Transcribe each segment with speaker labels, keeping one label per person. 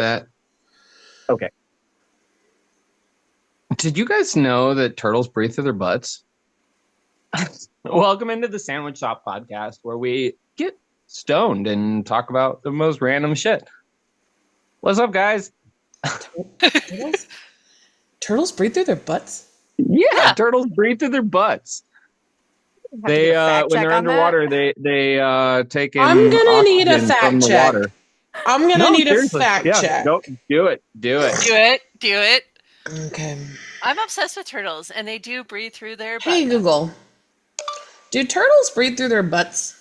Speaker 1: that. Okay. Did you guys know that turtles breathe through their butts? Welcome into the Sandwich Shop podcast, where we get stoned and talk about the most random shit. What's up, guys?
Speaker 2: Turtles breathe through their butts?
Speaker 1: Yeah, turtles breathe through their butts. They when they're underwater, they take in.
Speaker 2: I'm gonna need a
Speaker 1: oxygen
Speaker 2: fact
Speaker 1: from the
Speaker 2: check.
Speaker 1: water.
Speaker 2: I'm gonna need
Speaker 1: seriously.
Speaker 2: a fact check.
Speaker 1: Go do it.
Speaker 3: Do it.
Speaker 2: Okay.
Speaker 3: I'm obsessed with turtles, and they do breathe through their butt.
Speaker 2: Hey Google, do turtles breathe through their butts?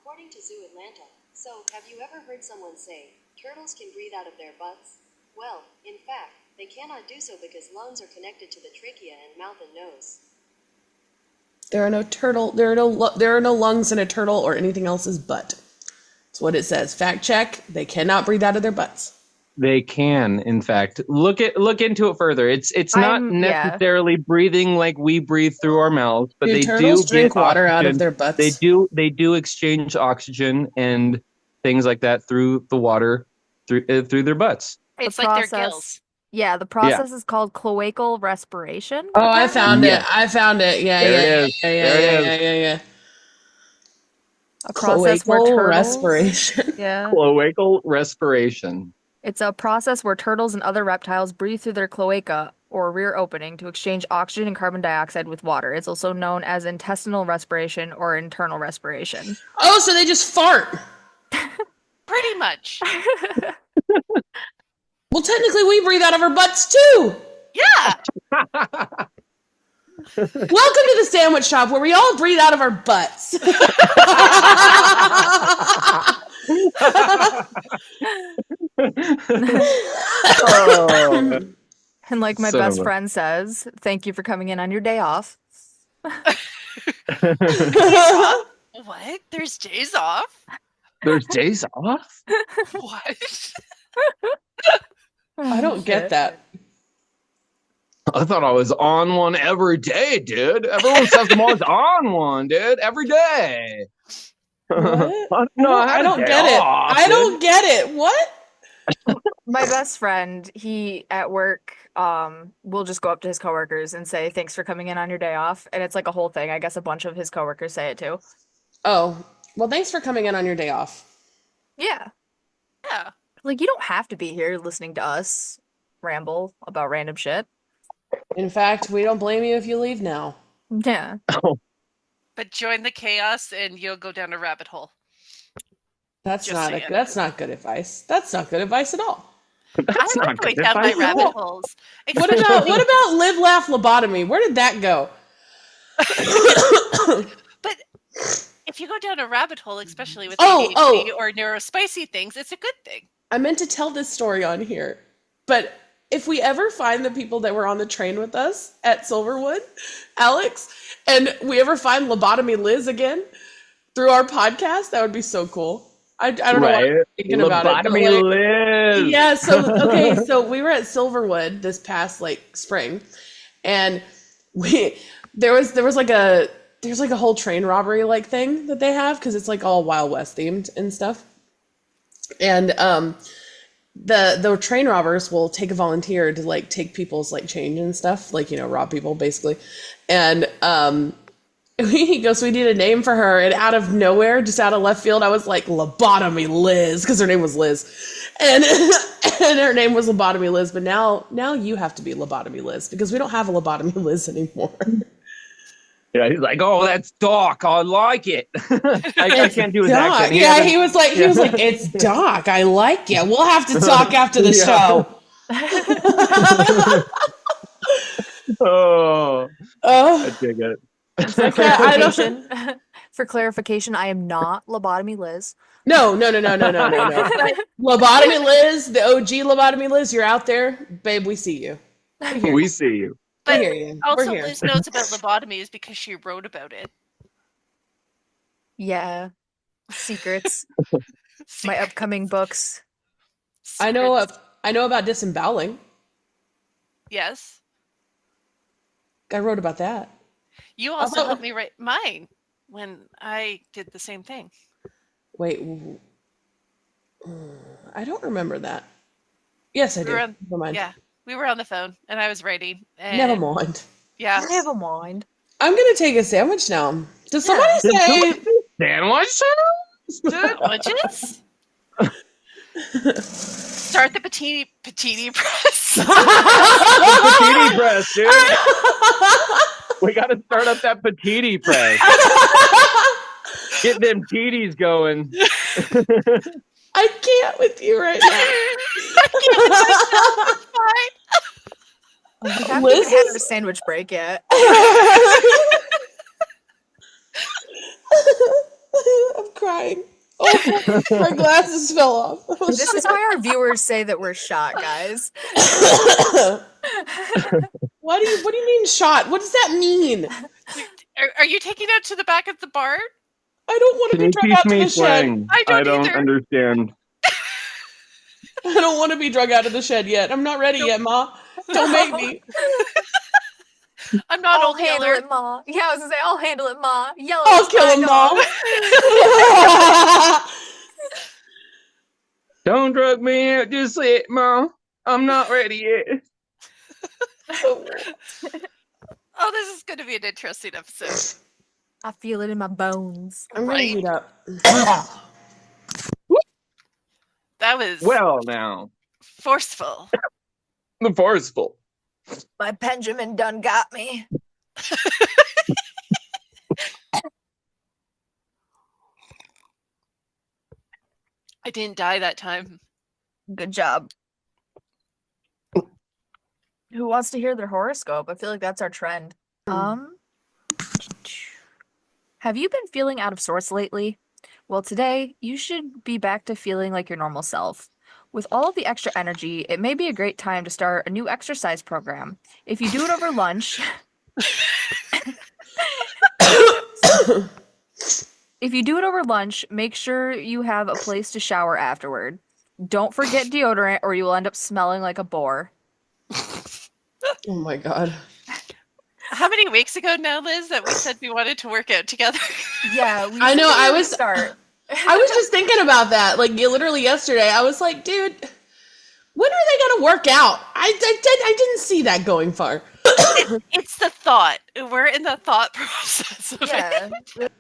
Speaker 4: According to Zoo Atlanta, so have you ever heard someone say, turtles can breathe out of their butts? Well, in fact, they cannot do so because lungs are connected to the trachea and mouth and nose.
Speaker 2: There are no lungs in a turtle or anything else's butt. That's what it says. Fact check. They cannot breathe out of their butts.
Speaker 1: They can, in fact, look into it further. It's not necessarily breathing like we breathe through our mouths, but they do
Speaker 2: drink water out of their butts.
Speaker 1: They do exchange oxygen and things like that through the water through their butts.
Speaker 3: It's like their gills.
Speaker 5: Yeah, the process is called cloacal respiration.
Speaker 2: Oh, I found it. Yeah.
Speaker 1: There it is.
Speaker 5: A process where turtles
Speaker 2: respiration.
Speaker 5: Yeah.
Speaker 1: Cloacal respiration.
Speaker 5: It's a process where turtles and other reptiles breathe through their cloaca or rear opening to exchange oxygen and carbon dioxide with water. It's also known as intestinal respiration or internal respiration.
Speaker 2: Oh, so they just fart.
Speaker 3: Pretty much.
Speaker 2: Well, technically, we breathe out of our butts too.
Speaker 3: Yeah.
Speaker 2: Welcome to the Sandwich Shop, where we all breathe out of our butts.
Speaker 1: Oh.
Speaker 5: And like my best friend says, thank you for coming in on your day off.
Speaker 3: What? There's days off?
Speaker 1: There's days off?
Speaker 3: What?
Speaker 2: I don't get that.
Speaker 1: I thought I was on one every day, dude. Everyone says I'm always on one, dude. Every day.
Speaker 2: What?
Speaker 1: I
Speaker 2: don't get it. I don't get it. What?
Speaker 5: My best friend, he at work will just go up to his coworkers and say, thanks for coming in on your day off. And it's like a whole thing. I guess a bunch of his coworkers say it too.
Speaker 2: Oh, well, thanks for coming in on your day off.
Speaker 5: Yeah.
Speaker 3: Yeah.
Speaker 5: Like, you don't have to be here listening to us ramble about random shit.
Speaker 2: In fact, we don't blame you if you leave now.
Speaker 5: Yeah.
Speaker 3: But join the chaos and you'll go down a rabbit hole.
Speaker 2: That's not good advice. That's not good advice at all.
Speaker 3: I like going down my rabbit holes.
Speaker 2: What about live, laugh, lobotomy? Where did that go?
Speaker 3: But if you go down a rabbit hole, especially with ADHD or neurospicy things, it's a good thing.
Speaker 2: I meant to tell this story on here, but if we ever find the people that were on the train with us at Silverwood, Alex, and we ever find Lobotomy Liz again through our podcast, that would be so cool. I don't know what I'm thinking about it.
Speaker 1: Lobotomy Liz.
Speaker 2: Yeah, so we were at Silverwood this past spring, and there's like a whole train robbery thing that they have because it's all Wild West themed and stuff. And the train robbers will take a volunteer to take people's change and stuff, rob people basically. And he goes, we need a name for her, and out of nowhere, just out of left field, I was like, Lobotomy Liz, because her name was Liz, and her name was Lobotomy Liz. But now you have to be Lobotomy Liz because we don't have a Lobotomy Liz anymore.
Speaker 1: Yeah, he's like, oh, that's Doc. I like it. I can't do his accent.
Speaker 2: He was like, it's Doc. I like it. We'll have to talk after the show.
Speaker 1: I dig it.
Speaker 5: For clarification, I am not Lobotomy Liz.
Speaker 2: No. Lobotomy Liz, the OG Lobotomy Liz, you're out there, babe. We see you.
Speaker 1: We see you.
Speaker 3: But also, Liz knows about lobotomies because she wrote about it.
Speaker 5: Yeah. Secrets. My upcoming books.
Speaker 2: I know about disemboweling.
Speaker 3: Yes.
Speaker 2: I wrote about that.
Speaker 3: You also helped me write mine when I did the same thing.
Speaker 2: Wait, I don't remember that. Yes, I do. Never mind.
Speaker 3: Yeah, we were on the phone, and I was writing. And
Speaker 2: Never mind.
Speaker 3: Yeah.
Speaker 5: Never mind.
Speaker 2: I'm going to take a sandwich now. Does somebody say...
Speaker 1: Sandwich?
Speaker 3: Sandwiches? Start the patini press.
Speaker 1: The patini press, dude. We got to start up that patini press. Get them titties going.
Speaker 2: I can't with you right now.
Speaker 3: I can't with myself. It's fine.
Speaker 5: We haven't had a sandwich break yet.
Speaker 2: I'm crying. Oh, my glasses fell off.
Speaker 5: This is why our viewers say that we're shot, guys.
Speaker 2: What do you mean shot? What does that mean?
Speaker 3: Are you taking out to the back of the barn?
Speaker 2: I don't want to be drug out to the shed.
Speaker 3: I don't
Speaker 1: understand.
Speaker 2: I don't want to be drug out of the shed yet. I'm not ready yet, Ma. Don't make me.
Speaker 3: I'm not
Speaker 5: I'll
Speaker 3: old
Speaker 5: handle
Speaker 3: Yeller.
Speaker 5: it, Ma. Yeah, I was gonna say, I'll handle it, Ma. Yeller,
Speaker 2: I'll kill him, Ma.
Speaker 1: Don't drug me out just yet, Mom. I'm not ready yet.
Speaker 3: Oh, this is going to be an interesting episode.
Speaker 5: I feel it in my bones.
Speaker 2: I'm gonna heat up.
Speaker 3: That was
Speaker 1: Well, now.
Speaker 3: forceful.
Speaker 1: The forceful.
Speaker 5: My Benjamin done got me.
Speaker 3: I didn't die that time.
Speaker 5: Good job. Who wants to hear their horoscope? I feel like that's our trend. Have you been feeling out of sorts lately? Well, today you should be back to feeling like your normal self. With all of the extra energy, it may be a great time to start a new exercise program. If you do it over lunch, make sure you have a place to shower afterward. Don't forget deodorant or you will end up smelling like a boar.
Speaker 2: Oh my god.
Speaker 3: How many weeks ago now, Liz, that we said we wanted to work out together?
Speaker 5: Yeah,
Speaker 2: I know. I was
Speaker 5: start.
Speaker 2: I was just thinking about that. Like literally yesterday, I was like, dude, when are they gonna work out? I didn't see that going far.
Speaker 3: It's the thought. We're in the thought process of
Speaker 5: Yeah.
Speaker 3: it.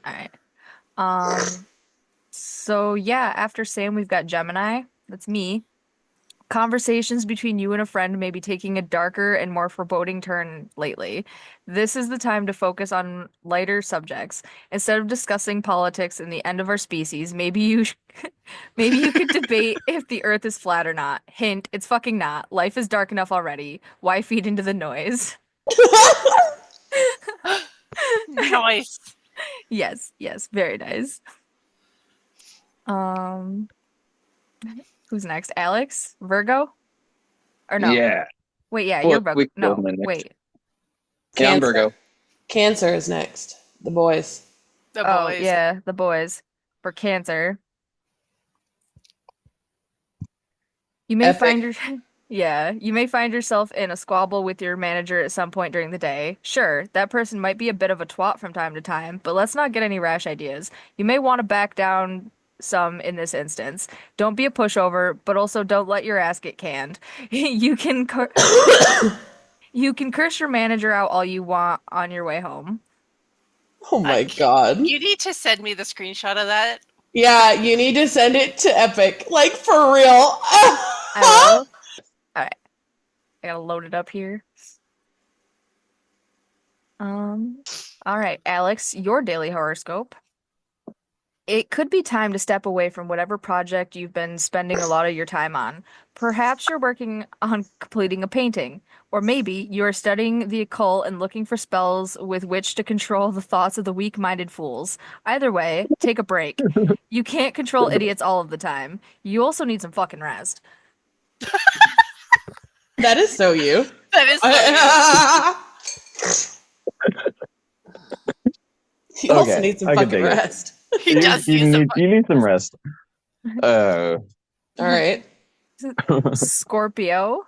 Speaker 5: All right. So yeah, after Sam, we've got Gemini. That's me. Conversations between you and a friend may be taking a darker and more foreboding turn lately. This is the time to focus on lighter subjects. Instead of discussing politics and the end of our species, maybe you could debate if the earth is flat or not. Hint, it's fucking not. Life is dark enough already. Why feed into the noise?
Speaker 3: Nice.
Speaker 5: Yes, very nice. Who's next? Alex? Virgo? Or no?
Speaker 1: Yeah.
Speaker 5: Wait, yeah,
Speaker 1: Well,
Speaker 5: you're Virgo.
Speaker 1: we
Speaker 5: No,
Speaker 1: killed my next.
Speaker 5: wait.
Speaker 1: Yeah, I'm Virgo.
Speaker 2: Cancer is next. The boys.
Speaker 3: The
Speaker 5: Oh,
Speaker 3: boys.
Speaker 5: yeah, the boys. For Cancer. You may
Speaker 2: Epic.
Speaker 5: you may find yourself in a squabble with your manager at some point during the day. Sure, that person might be a bit of a twat from time to time, but let's not get any rash ideas. You may want to back down some in this instance. Don't be a pushover, but also don't let your ass get canned. You can curse your manager out all you want on your way home.
Speaker 2: Oh my god.
Speaker 3: You need to send me the screenshot of that.
Speaker 2: Yeah, you need to send it to Epic. Like for real.
Speaker 5: I will. Alright. I gotta load it up here. Alright, Alex, your daily horoscope. It could be time to step away from whatever project you've been spending a lot of your time on. Perhaps you're working on completing a painting, or maybe you're studying the occult and looking for spells with which to control the thoughts of the weak-minded fools. Either way, take a break. You can't control idiots all of the time. You also need some fucking rest.
Speaker 2: That is so you.
Speaker 3: That is
Speaker 2: You also
Speaker 1: Okay,
Speaker 2: need some
Speaker 1: I can
Speaker 2: fucking
Speaker 1: dig it.
Speaker 2: rest.
Speaker 3: He does
Speaker 1: You need some rest.
Speaker 2: All right.
Speaker 5: Scorpio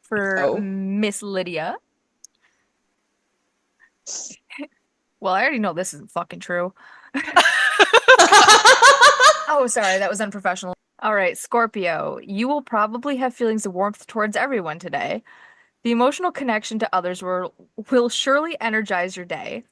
Speaker 5: for
Speaker 2: Oh.
Speaker 5: Miss Lydia. Well, I already know this isn't fucking true. Oh, sorry, that was unprofessional. All right, Scorpio, you will probably have feelings of warmth towards everyone today. The emotional connection to others will surely energize your day.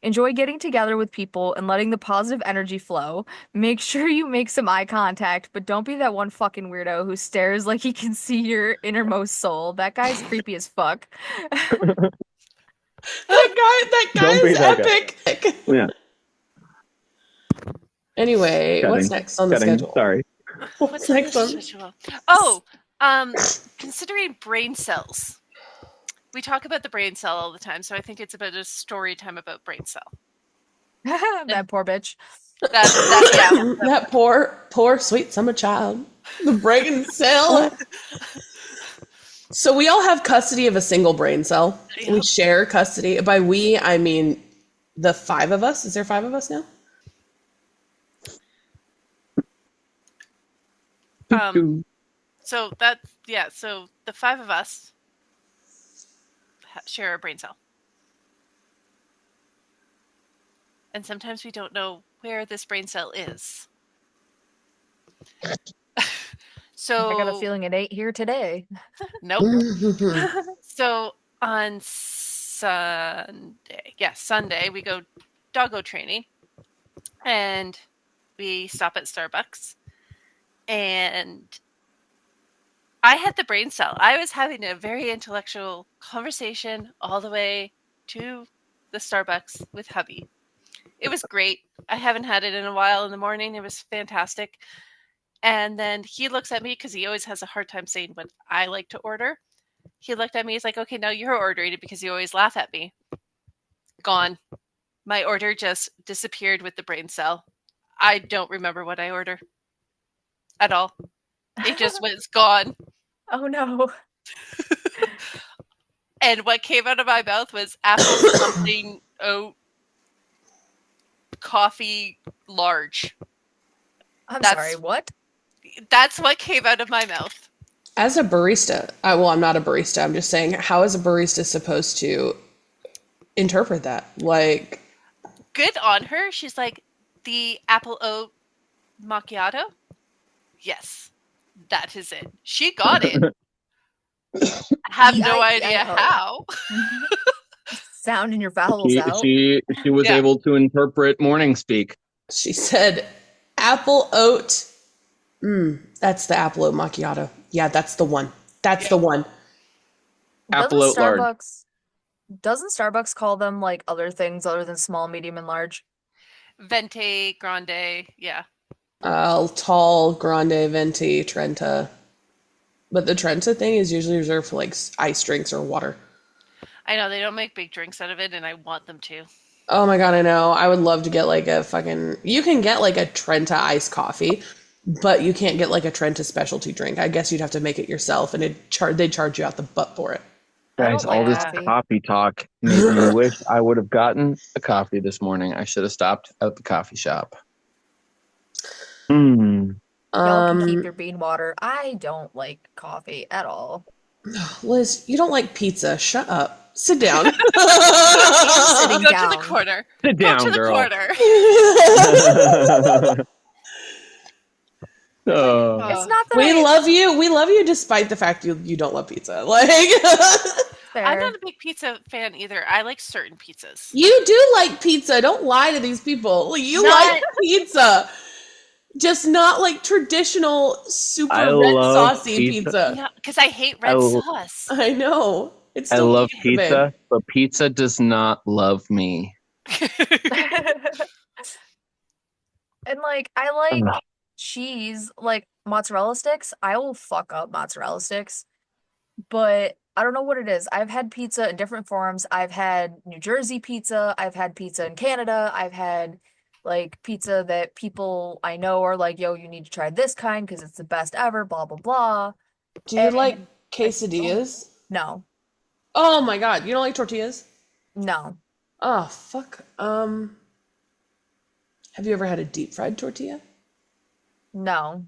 Speaker 5: Enjoy getting together with people and letting the positive energy flow. Make sure you make some eye contact, but don't be that one fucking weirdo who stares like he can see your innermost soul. That guy's creepy as fuck.
Speaker 2: That guy
Speaker 1: Don't be
Speaker 2: is
Speaker 1: that guy.
Speaker 2: epic.
Speaker 1: Yeah.
Speaker 2: Anyway, what's next on the schedule?
Speaker 1: Sorry.
Speaker 2: What's next on?
Speaker 3: Schedule? Oh, considering brain cells. We talk about the brain cell all the time, so I think it's about a story time about brain cell.
Speaker 5: That poor bitch.
Speaker 2: That poor sweet summer child. The brain cell. So we all have custody of a single brain cell. Yep. We share custody. By we, I mean the 5 of us. Is there 5 of us now?
Speaker 3: So the 5 of us share a brain cell. And sometimes we don't know where this brain cell is. So
Speaker 5: I got a feeling it ain't here today.
Speaker 3: Nope. So on Sunday, we go doggo training and we stop at Starbucks. And I had the brain cell. I was having a very intellectual conversation all the way to the Starbucks with hubby. It was great. I haven't had it in a while in the morning. It was fantastic. And then he looks at me because he always has a hard time saying what I like to order. He looked at me. He's like, okay, now you're ordering it because you always laugh at me. Gone. My order just disappeared with the brain cell. I don't remember what I ordered at all. It just was gone.
Speaker 5: Oh, no.
Speaker 3: And what came out of my mouth was apple something oat coffee large.
Speaker 5: Sorry, what?
Speaker 3: That's what came out of my mouth.
Speaker 2: As a barista, I'm not a barista. I'm just saying, how is a barista supposed to interpret that? Like,
Speaker 3: good on her. She's like, the apple oat macchiato? Yes, that is it. She got it. I have no idea how.
Speaker 5: Sounding your vowels out.
Speaker 1: She was able to interpret morning speak.
Speaker 2: She said, apple oat. That's the apple oat macchiato. Yeah, that's the one. That's the one.
Speaker 1: Apple oat large.
Speaker 5: Doesn't Starbucks call them like other things other than small, medium, and large?
Speaker 3: Venti, grande, yeah.
Speaker 2: Tall, grande, venti, Trenta. But the Trenta thing is usually reserved for like ice drinks or water.
Speaker 3: I know, they don't make big drinks out of it, and I want them to.
Speaker 2: Oh my god, I know. I would love to get like a fucking... You can get like a Trenta iced coffee, but you can't get like a Trenta specialty drink. I guess you'd have to make it yourself, and they'd charge you out the butt for it.
Speaker 1: Guys, all this coffee talk made me wish I would have gotten a coffee this morning. I should have stopped at the coffee shop.
Speaker 5: Y'all can keep your bean water. I don't like coffee at all.
Speaker 2: Liz, you don't like pizza. Shut up. Sit down.
Speaker 3: Go to the corner.
Speaker 1: Sit down,
Speaker 3: Go to the
Speaker 1: girl.
Speaker 3: corner.
Speaker 5: It's not that
Speaker 2: we love you. We love you despite the fact you don't love pizza. Like,
Speaker 3: I'm not a big pizza fan either. I like certain pizzas.
Speaker 2: You do like pizza. Don't lie to these people. You like pizza. Just not like traditional super red saucy pizza.
Speaker 3: Yeah, because I hate red sauce.
Speaker 2: I know.
Speaker 1: I love pizza, but pizza does not love me.
Speaker 5: And like, I like cheese, like mozzarella sticks. I will fuck up mozzarella sticks, but I don't know what it is. I've had pizza in different forms. I've had New Jersey pizza. I've had pizza in Canada. I've had like pizza that people I know are like, yo, you need to try this kind because it's the best ever, blah, blah, blah.
Speaker 2: Do you like quesadillas?
Speaker 5: No.
Speaker 2: Oh my god, you don't like tortillas?
Speaker 5: No.
Speaker 2: Oh, fuck. Have you ever had a deep fried tortilla?
Speaker 5: No.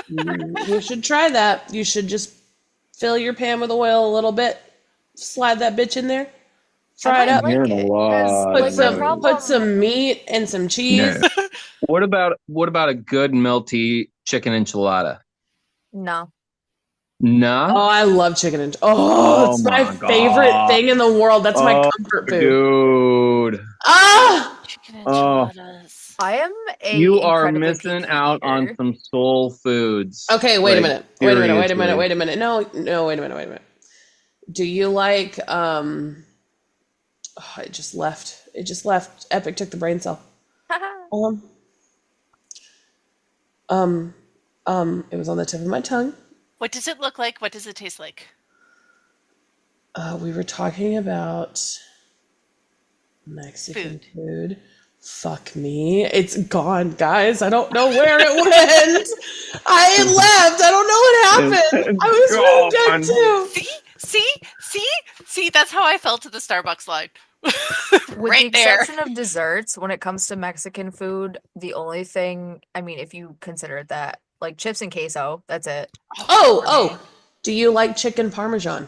Speaker 2: You should try that. You should just fill your pan with oil a little bit, slide that bitch in there, Fried
Speaker 5: I
Speaker 2: up.
Speaker 5: might
Speaker 1: You're
Speaker 5: like
Speaker 1: in a
Speaker 5: it. 'Cause,
Speaker 1: lot
Speaker 2: Put
Speaker 1: of
Speaker 5: like, my
Speaker 2: some
Speaker 1: mood.
Speaker 5: problem.
Speaker 2: put some meat and some cheese.
Speaker 1: No. What about a good melty chicken enchilada?
Speaker 5: No.
Speaker 1: Nah.
Speaker 2: Oh, I love chicken and
Speaker 1: Oh
Speaker 2: it's my
Speaker 1: my
Speaker 2: favorite
Speaker 1: god.
Speaker 2: thing in the world. That's my
Speaker 1: Oh,
Speaker 2: comfort food.
Speaker 1: dude.
Speaker 2: Ah!
Speaker 3: Chicken
Speaker 1: Oh,
Speaker 3: enchiladas.
Speaker 5: I am a
Speaker 1: you are
Speaker 5: incredibly
Speaker 1: missing
Speaker 5: picky
Speaker 1: out on
Speaker 5: eater.
Speaker 1: some soul foods.
Speaker 2: Okay, wait a
Speaker 1: Like,
Speaker 2: minute. Wait a minute. Wait a minute.
Speaker 1: seriously.
Speaker 2: Wait a minute. No, wait a minute. Wait a minute. Do you like oh, it just left. It just left. Epic took the brain cell. Um it was on the tip of my tongue.
Speaker 3: What does it look like? What does it taste like?
Speaker 2: We were talking about Mexican food. Fuck me. It's gone, guys. I don't know where it went. I had left. I don't know what happened. I was moved
Speaker 1: Gone.
Speaker 2: too.
Speaker 3: See, that's how I felt to the Starbucks line.
Speaker 5: With
Speaker 3: Right
Speaker 5: the
Speaker 3: there.
Speaker 5: exception of desserts, when it comes to Mexican food, the only thing, I mean, if you consider it that, like chips and queso, that's it.
Speaker 2: Oh. Do you like chicken parmesan?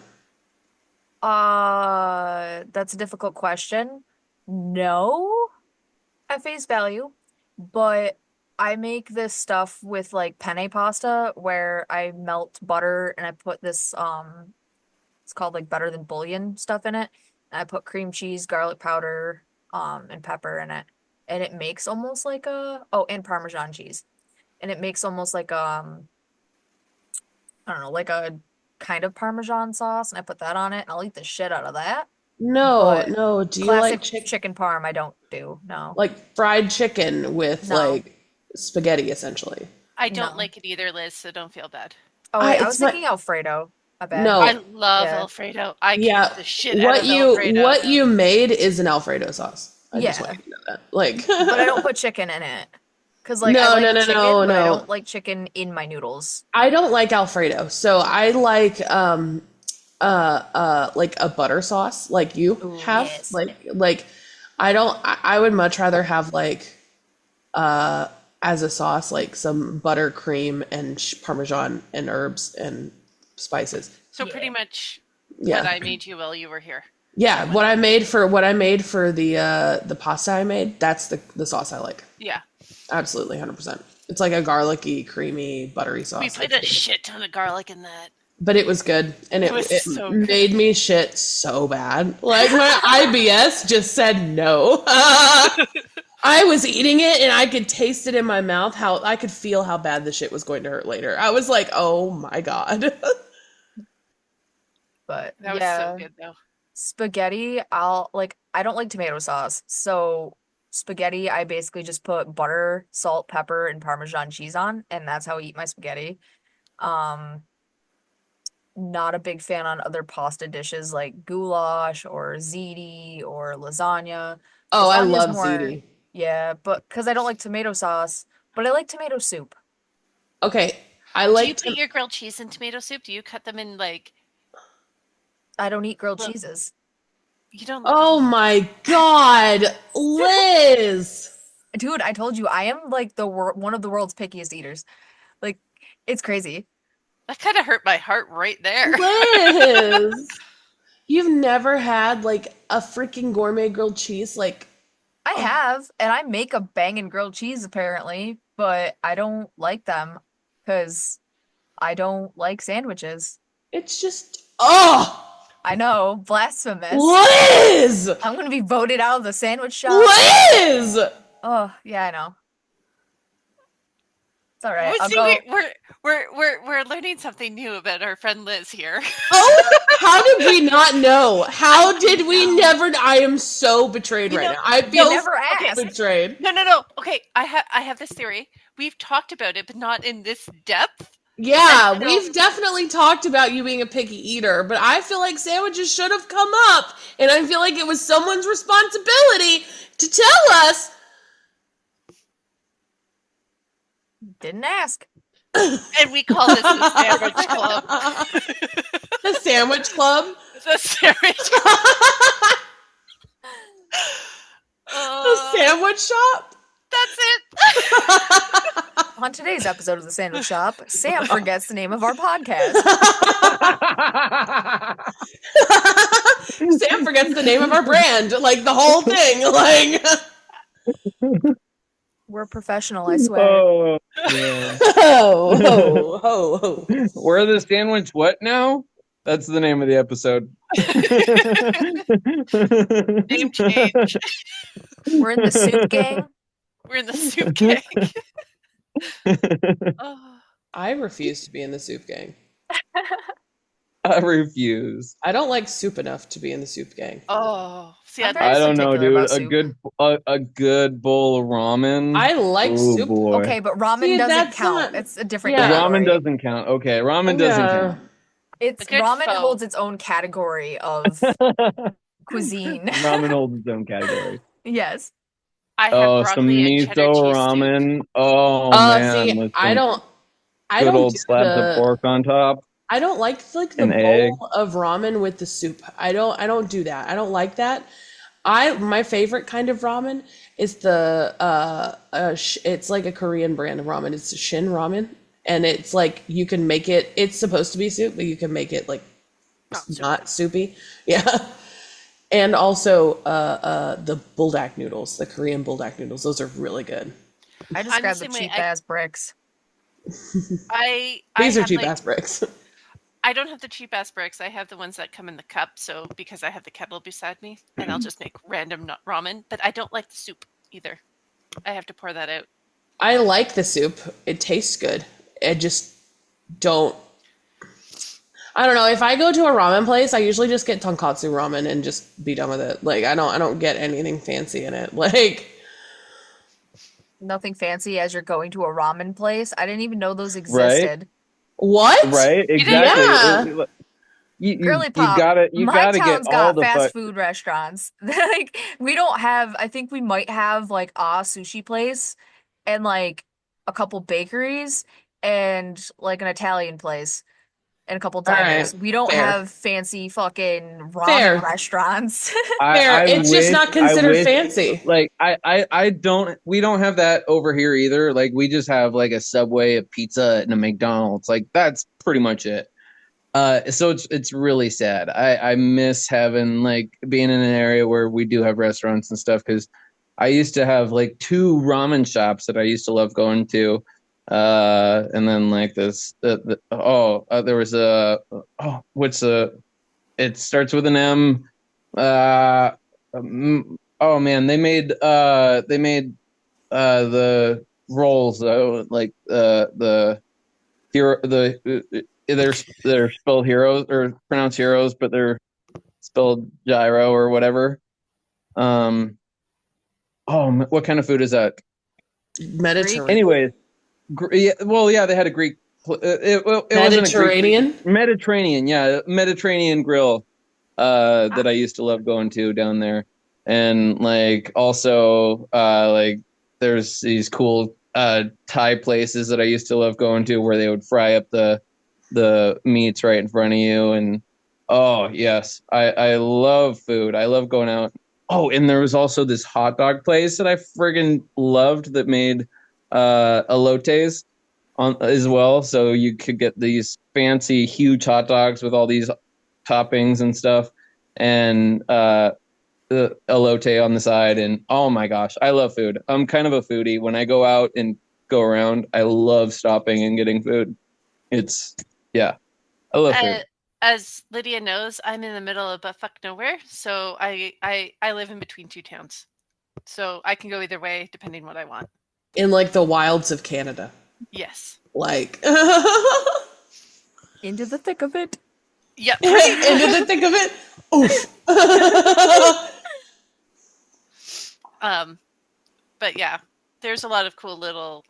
Speaker 5: That's a difficult question. No, at face value, but I make this stuff with like penne pasta where I melt butter and I put this it's called like better than bouillon stuff in it. And I put cream cheese, garlic powder, and pepper in it. And it makes almost like and Parmesan cheese. And it makes almost like I don't know, like a kind of Parmesan sauce, and I put that on it, and I'll eat the shit out of that. But
Speaker 2: No. Do you
Speaker 5: classic
Speaker 2: like
Speaker 5: chicken parm, I don't do. No.
Speaker 2: like fried chicken with
Speaker 5: No.
Speaker 2: like spaghetti essentially?
Speaker 3: I don't
Speaker 5: No.
Speaker 3: like it either, Liz, so don't feel bad.
Speaker 5: Oh wait, I
Speaker 2: it's
Speaker 5: was
Speaker 2: my-
Speaker 5: thinking Alfredo. I bet.
Speaker 2: No.
Speaker 3: I love
Speaker 5: Yeah.
Speaker 3: Alfredo. I can
Speaker 2: Yeah,
Speaker 3: eat the shit out of Alfredo.
Speaker 2: what you made is an Alfredo sauce. I just
Speaker 5: Yeah.
Speaker 2: want you to know that. Like,
Speaker 5: But I don't put chicken in it. Cause like
Speaker 2: No,
Speaker 5: I like
Speaker 2: no,
Speaker 5: chicken,
Speaker 2: no,
Speaker 5: but I
Speaker 2: no.
Speaker 5: don't like chicken in my noodles.
Speaker 2: I don't like Alfredo, so I like like a butter sauce, like you
Speaker 5: Ooh,
Speaker 2: have.
Speaker 5: yes.
Speaker 2: Like I don't. I would much rather have like as a sauce like some butter, cream, and Parmesan and herbs and spices.
Speaker 3: So pretty much
Speaker 2: Yeah.
Speaker 3: what I made you while you were here.
Speaker 2: Yeah, what I made for the pasta I made, that's the sauce I like.
Speaker 3: Yeah.
Speaker 2: Absolutely, 100%. It's like a garlicky, creamy, buttery sauce.
Speaker 3: We put a shit ton of garlic in that.
Speaker 2: But it was good, and it
Speaker 3: was so good.
Speaker 2: made me shit so bad. Like my IBS just said no. I was eating it, and I could taste it in my mouth. How I could feel how bad the shit was going to hurt later. I was like, oh my god.
Speaker 5: But
Speaker 3: That was
Speaker 5: yeah.
Speaker 3: so good though.
Speaker 5: Spaghetti, I don't like tomato sauce. So spaghetti, I basically just put butter, salt, pepper, and Parmesan cheese on, and that's how I eat my spaghetti. Not a big fan on other pasta dishes like goulash or ziti or lasagna.
Speaker 2: Oh, I
Speaker 5: Lasagna's
Speaker 2: love
Speaker 5: more-
Speaker 2: ziti.
Speaker 5: Yeah, but because I don't like tomato sauce, but I like tomato soup.
Speaker 2: Okay, I
Speaker 3: Do you
Speaker 2: like.
Speaker 3: put your grilled cheese in tomato soup? Do you cut them in like
Speaker 5: I don't eat grilled
Speaker 3: Well-
Speaker 5: cheeses.
Speaker 3: you don't?
Speaker 2: Oh my god, Liz.
Speaker 5: Dude, I told you I am like one of the world's pickiest eaters. Like, it's crazy.
Speaker 3: That kind of hurt my heart right there.
Speaker 2: Liz, you've never had like a freaking gourmet grilled cheese? Like,
Speaker 5: I have, and I make a banging grilled cheese apparently, but I don't like them because I don't like sandwiches.
Speaker 2: it's just, oh,
Speaker 5: I know, blasphemous.
Speaker 2: Liz,
Speaker 5: I'm gonna be voted out of the sandwich shop.
Speaker 2: Liz.
Speaker 5: Oh, yeah, I know. It's all right. I'll
Speaker 3: See,
Speaker 5: go.
Speaker 3: we're learning something new about our friend Liz here.
Speaker 2: Oh, how did we not know? How did we never? I am so betrayed
Speaker 3: You
Speaker 2: right
Speaker 3: know,
Speaker 2: now. I feel
Speaker 5: never
Speaker 2: so
Speaker 5: asked.
Speaker 2: betrayed.
Speaker 3: No. Okay, I have this theory. We've talked about it, but not in this depth.
Speaker 2: Yeah,
Speaker 3: I know.
Speaker 2: we've definitely talked about you being a picky eater, but I feel like sandwiches should have come up, and I feel like it was someone's responsibility to tell us.
Speaker 5: Didn't ask.
Speaker 3: And we call this the sandwich club.
Speaker 2: The sandwich club.
Speaker 3: The sandwich
Speaker 2: The sandwich shop.
Speaker 3: That's it.
Speaker 5: On today's episode of the Sandwich Shop, Sam forgets the name of our podcast.
Speaker 2: Sam forgets the name of our brand, like the whole thing. Like,
Speaker 5: We're professional, I swear.
Speaker 1: Oh, yeah.
Speaker 2: ho, ho, ho, ho.
Speaker 1: We're the sandwich what now? That's the name of the episode.
Speaker 3: Name change.
Speaker 5: We're in the soup gang.
Speaker 3: We're in the soup gang. Oh.
Speaker 2: I refuse to be in the soup gang.
Speaker 1: I refuse.
Speaker 2: I don't like soup enough to be in the soup gang.
Speaker 3: Oh, see,
Speaker 5: I'm
Speaker 3: I'd
Speaker 5: very
Speaker 1: I don't know,
Speaker 5: particular
Speaker 1: dude.
Speaker 5: about soup.
Speaker 1: A good bowl of ramen.
Speaker 2: I like
Speaker 1: Oh,
Speaker 2: soup.
Speaker 1: boy.
Speaker 5: Okay, but ramen
Speaker 2: See,
Speaker 5: doesn't
Speaker 2: that's
Speaker 5: count.
Speaker 2: not-
Speaker 5: It's a different
Speaker 2: Yeah.
Speaker 5: category.
Speaker 1: Ramen doesn't count. Okay, ramen doesn't
Speaker 2: Yeah.
Speaker 1: count.
Speaker 5: It's
Speaker 3: A good
Speaker 5: ramen
Speaker 3: pho.
Speaker 5: holds its own category of cuisine.
Speaker 1: Ramen holds its own category.
Speaker 5: Yes.
Speaker 3: I have
Speaker 1: Oh, some
Speaker 3: broccoli and cheddar
Speaker 1: miso
Speaker 3: cheese
Speaker 1: ramen. Oh man,
Speaker 2: See,
Speaker 1: with
Speaker 2: I
Speaker 1: some
Speaker 2: I
Speaker 1: good
Speaker 2: don't
Speaker 1: old
Speaker 2: do
Speaker 1: slabs of
Speaker 2: the,
Speaker 1: pork on top.
Speaker 2: I don't like the
Speaker 1: An
Speaker 2: bowl
Speaker 1: egg.
Speaker 2: of ramen with the soup. I don't do that. I don't like that. My favorite kind of ramen is the it's like a Korean brand of ramen. It's Shin ramen, and it's like you can make it. It's supposed to be soup, but you can make it like not soupy. Yeah. And also the buldak noodles, the Korean buldak noodles. Those are really good.
Speaker 5: I just grabbed the
Speaker 3: same way,
Speaker 5: cheap ass bricks.
Speaker 3: I
Speaker 2: These are
Speaker 3: have,
Speaker 2: cheap
Speaker 3: like,
Speaker 2: ass bricks.
Speaker 3: I don't have the cheap ass bricks. I have the ones that come in the cup. So because I have the kettle beside me, and I'll just make random ramen. But I don't like the soup either. I have to pour that out.
Speaker 2: I like the soup. It tastes good. I just don't. I don't know. If I go to a ramen place, I usually just get tonkatsu ramen and just be done with it. Like I don't get anything fancy in it. Like
Speaker 5: Nothing fancy as you're going to a ramen place. I didn't even know those
Speaker 1: Right?
Speaker 5: existed.
Speaker 2: what?
Speaker 1: Right?
Speaker 3: didn't-
Speaker 1: Exactly.
Speaker 2: Yeah.
Speaker 5: Girly
Speaker 1: You
Speaker 5: pop.
Speaker 1: gotta
Speaker 5: My
Speaker 1: get
Speaker 5: town's
Speaker 1: all
Speaker 5: got
Speaker 1: the
Speaker 5: fast food restaurants. Like we don't have. I think we might have like a sushi place and like a couple bakeries and like an Italian place and a couple
Speaker 2: All right.
Speaker 5: diners. We don't
Speaker 2: Fair.
Speaker 5: have fancy fucking ramen
Speaker 2: Fair.
Speaker 5: restaurants.
Speaker 2: Fair. It's just not considered
Speaker 1: wish,
Speaker 2: fancy.
Speaker 1: Like I don't. We don't have that over here either. Like we just have like a Subway, a pizza, and a McDonald's. Like that's pretty much it. So it's really sad. I miss having like being in an area where we do have restaurants and stuff because I used to have like 2 ramen shops that I used to love going to. And then like there was it starts with an M. Oh man, they made the rolls like the hero they're spelled heroes or pronounced heroes, but they're spelled gyro or whatever. What kind of food is that?
Speaker 2: Mediterranean.
Speaker 1: Anyways, yeah, they had a Greek. It wasn't a
Speaker 2: Mediterranean.
Speaker 1: Greek, Mediterranean, yeah, Mediterranean grill. That I used to love going to down there, and like also like there's these cool Thai places that I used to love going to where they would fry up the meats right in front of you, and oh yes, I love food. I love going out. Oh, and there was also this hot dog place that I friggin' loved that made elotes on as well. So you could get these fancy, huge hot dogs with all these toppings and stuff, and the elote on the side. And oh my gosh, I love food. I'm kind of a foodie. When I go out and go around, I love stopping and getting food. I love food.
Speaker 3: As Lydia knows, I'm in the middle of buttfuck nowhere, so I live in between 2 towns, so I can go either way depending what I want.
Speaker 2: In like the wilds of Canada.
Speaker 3: Yes.
Speaker 2: Like
Speaker 5: Into the thick of it.
Speaker 3: Yep.
Speaker 2: into the thick of it. Oof.
Speaker 3: But yeah, there's a lot of cool little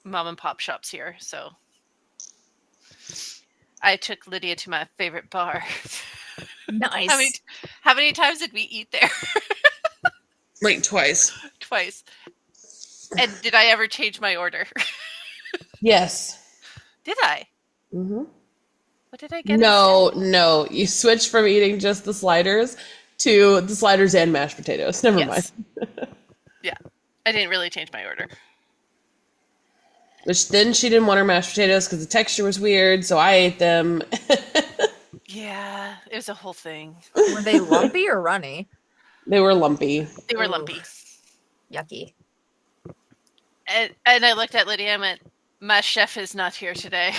Speaker 3: mom and pop shops here, so I took Lydia to my favorite bar.
Speaker 5: Nice.
Speaker 3: How many times did we eat there?
Speaker 2: Like twice.
Speaker 3: Twice. And did I ever change my order?
Speaker 2: Yes.
Speaker 3: Did I?
Speaker 2: Mm-hmm.
Speaker 3: What did I get?
Speaker 2: No. You switched from eating just the sliders to the sliders and mashed potatoes. Never mind.
Speaker 3: Yeah. I didn't really change my order.
Speaker 2: Which then she didn't want her mashed potatoes because the texture was weird, so I ate them.
Speaker 3: Yeah, it was a whole thing.
Speaker 5: Were they lumpy or runny?
Speaker 2: They were lumpy.
Speaker 3: They were
Speaker 5: Ooh.
Speaker 3: lumpy.
Speaker 5: Yucky.
Speaker 3: And I looked at Lydia and went, my chef is not here today.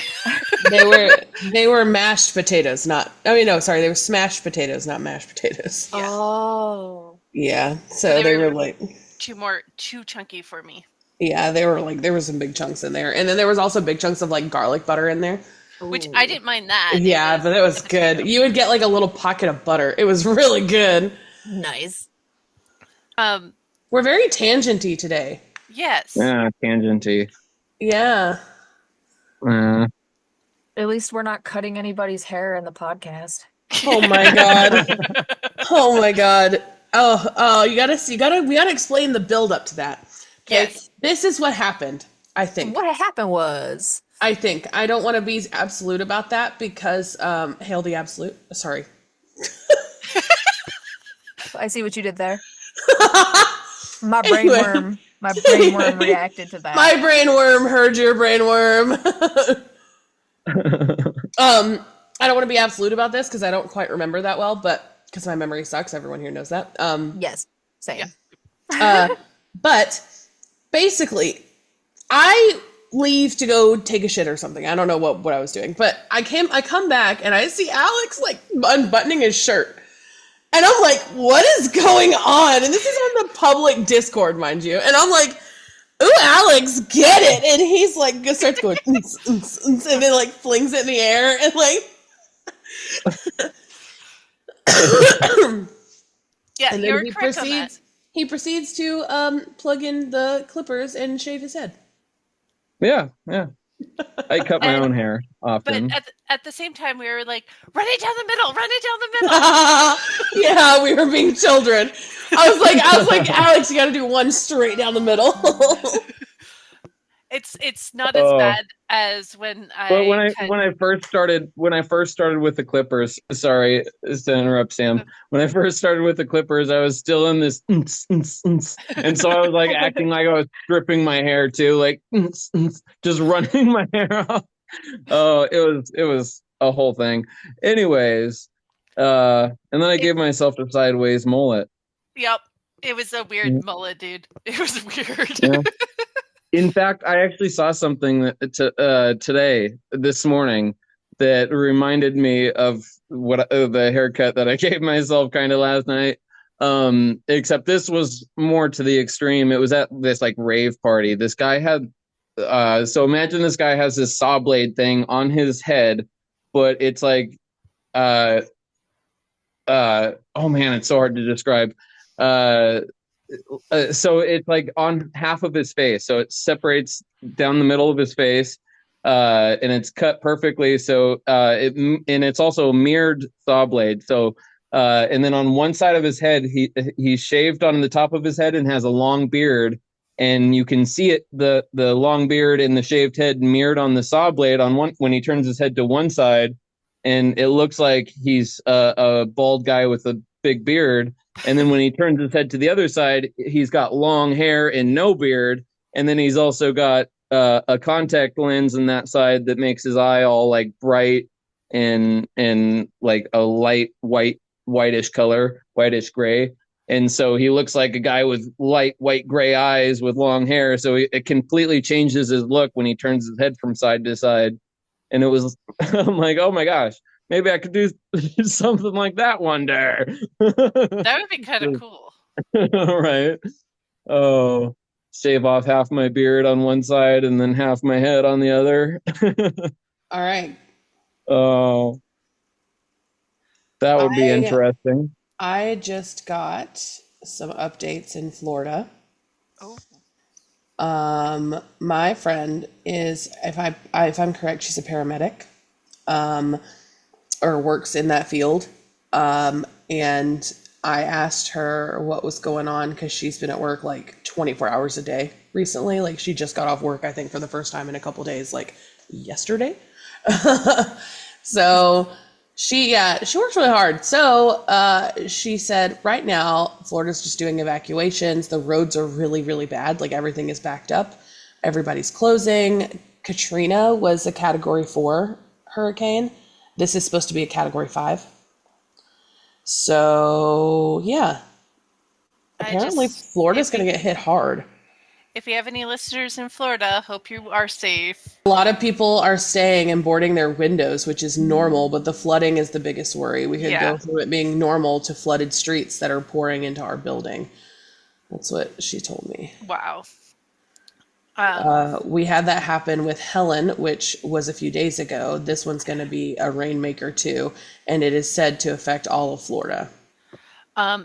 Speaker 2: They were mashed potatoes, not. I mean, no, sorry, they were smashed potatoes, not mashed potatoes.
Speaker 3: Yeah.
Speaker 5: Oh.
Speaker 2: Yeah, so they were like,
Speaker 3: Too chunky for me.
Speaker 2: yeah, they were like, there was some big chunks in there, and then there was also big chunks of like garlic butter in there.
Speaker 3: Which I didn't mind that.
Speaker 2: Yeah, but it was good. You would get like a little pocket of butter. It was really good.
Speaker 5: Nice.
Speaker 2: We're very tangenty today.
Speaker 3: Yes.
Speaker 1: Yeah, tangenty.
Speaker 2: Yeah.
Speaker 5: At least we're not cutting anybody's hair in the podcast.
Speaker 2: Oh my god. Oh my god. Oh, we gotta explain the build up to that. Okay.
Speaker 3: Yes.
Speaker 2: This is what happened, I think.
Speaker 5: What happened was
Speaker 2: I don't want to be absolute about that because hail the absolute. Sorry.
Speaker 5: I see what you did there. My brainworm reacted to that.
Speaker 2: My brainworm heard your brainworm. I don't want to be absolute about this because I don't quite remember that well, but because my memory sucks, everyone here knows that.
Speaker 5: Yes, same.
Speaker 2: But basically, I leave to go take a shit or something. I don't know what I was doing, but I come back and I see Alex like unbuttoning his shirt. And I'm like, what is going on? And this is on the public Discord, mind you. And I'm like, ooh, Alex, get it. And he's like, starts going, and then like flings it in the air and like.
Speaker 3: Yeah,
Speaker 2: And
Speaker 3: you're
Speaker 2: then
Speaker 3: correct on that.
Speaker 2: he proceeds to plug in the clippers and shave his head.
Speaker 1: Yeah. I cut my own hair often.
Speaker 3: But at the same time, we were like, run it down the middle.
Speaker 2: Yeah, we were being children. I was like, Alex, you got to do one straight down the middle.
Speaker 3: It's not as bad as when
Speaker 1: But when I first started with the clippers, sorry to interrupt, Sam. When I first started with the clippers, I was still in this, and so I was like acting like I was stripping my hair too, like just running my hair off. Oh, it was a whole thing. Anyways, and then I gave myself a sideways mullet.
Speaker 3: Yep, it was a weird mullet, dude. It was weird.
Speaker 1: Yeah. In fact, I actually saw something this morning that reminded me of the haircut that I gave myself kind of last night. Except this was more to the extreme. It was at this like rave party. This guy had, so imagine this guy has this saw blade thing on his head, but it's like, oh man, it's so hard to describe. So it's like on half of his face, so it separates down the middle of his face, and it's cut perfectly. So it's also a mirrored saw blade. So and then on one side of his head, he shaved on the top of his head and has a long beard, and you can see it the long beard and the shaved head mirrored on the saw blade on one when he turns his head to one side, and it looks like he's a bald guy with a big beard. And then when he turns his head to the other side, he's got long hair and no beard. And then he's also got a contact lens in that side that makes his eye all like bright and like a light whitish color, whitish gray. And so he looks like a guy with light white gray eyes with long hair. So it completely changes his look when he turns his head from side to side. And it was, I'm like, oh my gosh. Maybe I could do something like that one day.
Speaker 3: That would be kind of cool.
Speaker 1: Right. Oh, shave off half my beard on one side and then half my head on the other.
Speaker 2: All right.
Speaker 1: Oh, that would be interesting.
Speaker 2: I just got some updates in Florida.
Speaker 3: Oh.
Speaker 2: My friend is, if I'm correct, she's a paramedic. Or works in that field. And I asked her what was going on because she's been at work like 24 hours a day recently. Like she just got off work, I think, for the first time in a couple days, like yesterday. So she works really hard. So she said right now, Florida's just doing evacuations. The roads are really, really bad. Like everything is backed up. Everybody's closing. Katrina was a Category 4 hurricane. This is supposed to be a Category 5. So, yeah. Apparently, Florida's going to get hit hard.
Speaker 3: If we have any listeners in Florida, hope you are safe.
Speaker 2: A lot of people are staying and boarding their windows, which is normal, but the flooding is the biggest worry. We could go from it being normal to flooded streets that are pouring into our building. That's what she told me.
Speaker 3: Wow.
Speaker 2: We had that happen with Helen, which was a few days ago. This one's going to be a rainmaker too, and it is said to affect all of Florida.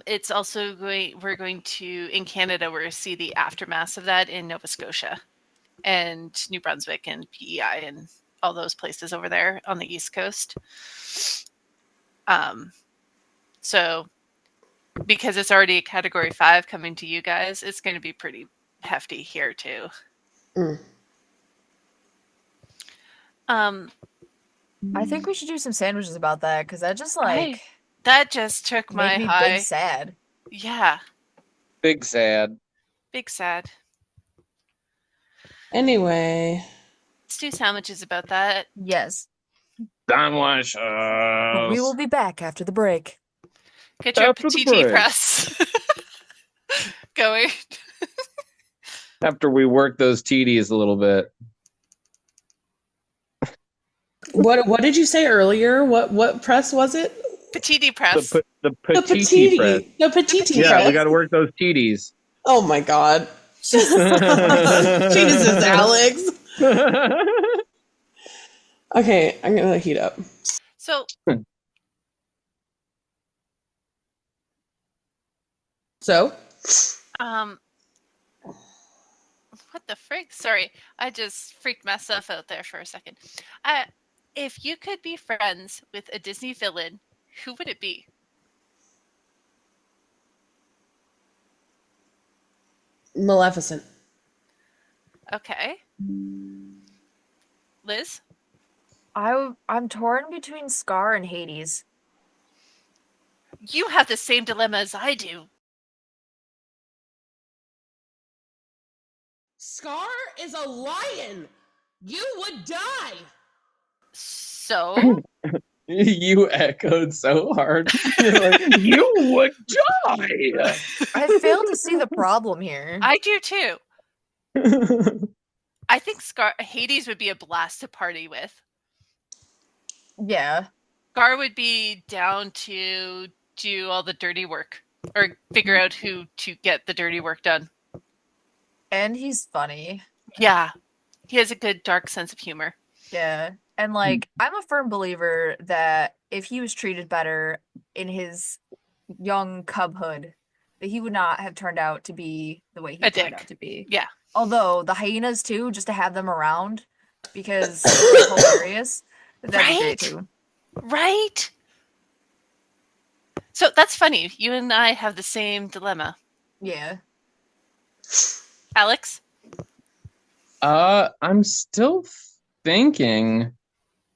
Speaker 3: It's also we're going to, in Canada, we're going to see the aftermath of that in Nova Scotia and New Brunswick and PEI and all those places over there on the East Coast. So because it's already a Category 5 coming to you guys, it's going to be pretty hefty here too.
Speaker 5: I think we should do some sandwiches about that because that just like
Speaker 3: that just took my
Speaker 5: made me
Speaker 3: high.
Speaker 5: big sad.
Speaker 3: Yeah.
Speaker 1: Big sad.
Speaker 3: Big sad.
Speaker 2: Anyway,
Speaker 3: Let's do sandwiches about that.
Speaker 5: Yes.
Speaker 1: Sandwiches.
Speaker 5: We will be back after the break.
Speaker 3: Get your
Speaker 1: After the
Speaker 3: petit
Speaker 1: break.
Speaker 3: press going.
Speaker 1: After we work those TDs a little bit.
Speaker 2: what did you say earlier? What press was it?
Speaker 3: Petite press.
Speaker 1: The petite press.
Speaker 2: The petite
Speaker 1: Yeah,
Speaker 2: press.
Speaker 1: we got to work those TDs.
Speaker 2: Oh my god. Jesus, Alex. Okay, I'm gonna heat up.
Speaker 3: So what the frig? Sorry, I just freaked myself out there for a second. If you could be friends with a Disney villain, who would it be?
Speaker 2: Maleficent.
Speaker 3: Okay. Liz?
Speaker 5: I'm torn between Scar and Hades.
Speaker 3: You have the same dilemma as I do.
Speaker 2: Scar is a lion. You would die.
Speaker 3: So?
Speaker 1: You echoed so hard. You're like, you would die.
Speaker 5: I fail to see the problem here.
Speaker 3: I do too. I think Hades would be a blast to party with.
Speaker 5: Yeah.
Speaker 3: Scar would be down to do all the dirty work or figure out who to get the dirty work done.
Speaker 5: And he's funny.
Speaker 3: Yeah. He has a good dark sense of humor.
Speaker 5: Yeah. And like, I'm a firm believer that if he was treated better in his young cubhood, that he would not have turned out to be the way he turned out to be.
Speaker 3: Yeah.
Speaker 5: Although the hyenas too, just to have them around because they're hilarious. That'd be great too.
Speaker 3: Right? So that's funny. You and I have the same dilemma.
Speaker 5: Yeah.
Speaker 3: Alex?
Speaker 1: I'm still thinking.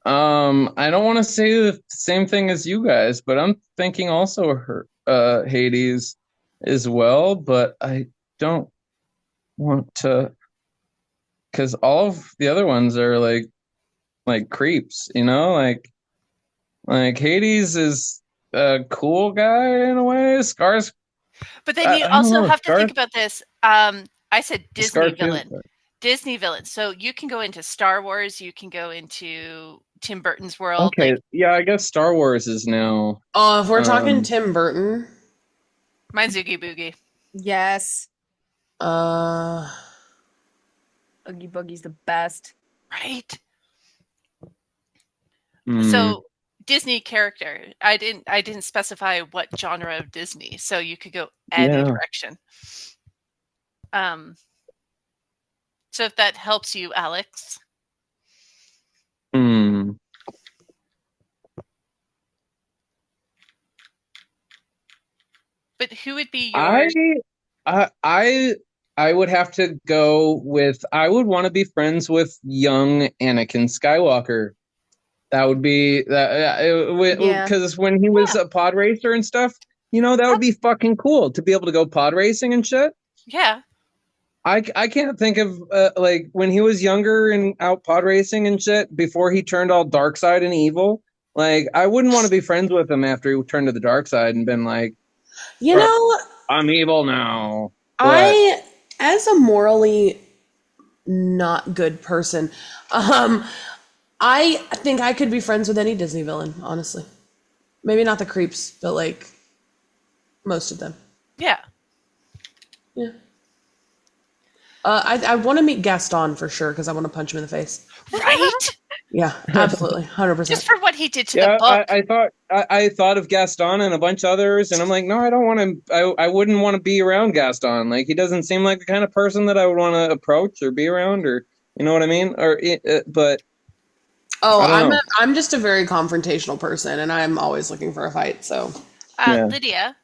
Speaker 1: I don't want to say the same thing as you guys, but I'm thinking also Hades as well, but I don't want to, because all of the other ones are like creeps, you know, like Hades is a cool guy in a way. Scar's,
Speaker 3: but then you also have to think about this. I said Disney villain. Disney villain. So you can go into Star Wars, you can go into Tim Burton's world.
Speaker 1: Okay, yeah, I guess Star Wars is now.
Speaker 2: Oh, if we're talking Tim Burton.
Speaker 3: Mine's Oogie Boogie.
Speaker 5: Yes. Oogie Boogie's the best.
Speaker 3: Right? So Disney character. I didn't specify what genre of Disney, so you could go any direction. So if that helps you, Alex. But who would be yours?
Speaker 1: I would have to go with. I would want to be friends with young Anakin Skywalker. That would be that because when he was a pod racer and stuff, you know, that would be fucking cool to be able to go pod racing and shit.
Speaker 3: Yeah.
Speaker 1: I can't think of like when he was younger and out pod racing and shit before he turned all dark side and evil. Like, I wouldn't want to be friends with him after he turned to the dark side and been like,
Speaker 2: You know,
Speaker 1: I'm evil now.
Speaker 2: I, as a morally not good person, I think I could be friends with any Disney villain, honestly. Maybe not the creeps, but like most of them.
Speaker 3: Yeah.
Speaker 2: Yeah. I want to meet Gaston for sure because I want to punch him in the face.
Speaker 3: Right?
Speaker 2: Yeah, absolutely, 100%.
Speaker 3: Just for what he did to
Speaker 1: Yeah,
Speaker 3: the book.
Speaker 1: I thought of Gaston and a bunch of others, and I'm like, no, I don't want to. I wouldn't want to be around Gaston. Like, he doesn't seem like the kind of person that I would want to approach or be around, or you know what I mean. But
Speaker 2: Oh,
Speaker 1: I don't know.
Speaker 2: I'm just a very confrontational person, and I'm always looking for a fight. So
Speaker 1: Yeah.
Speaker 3: Lydia,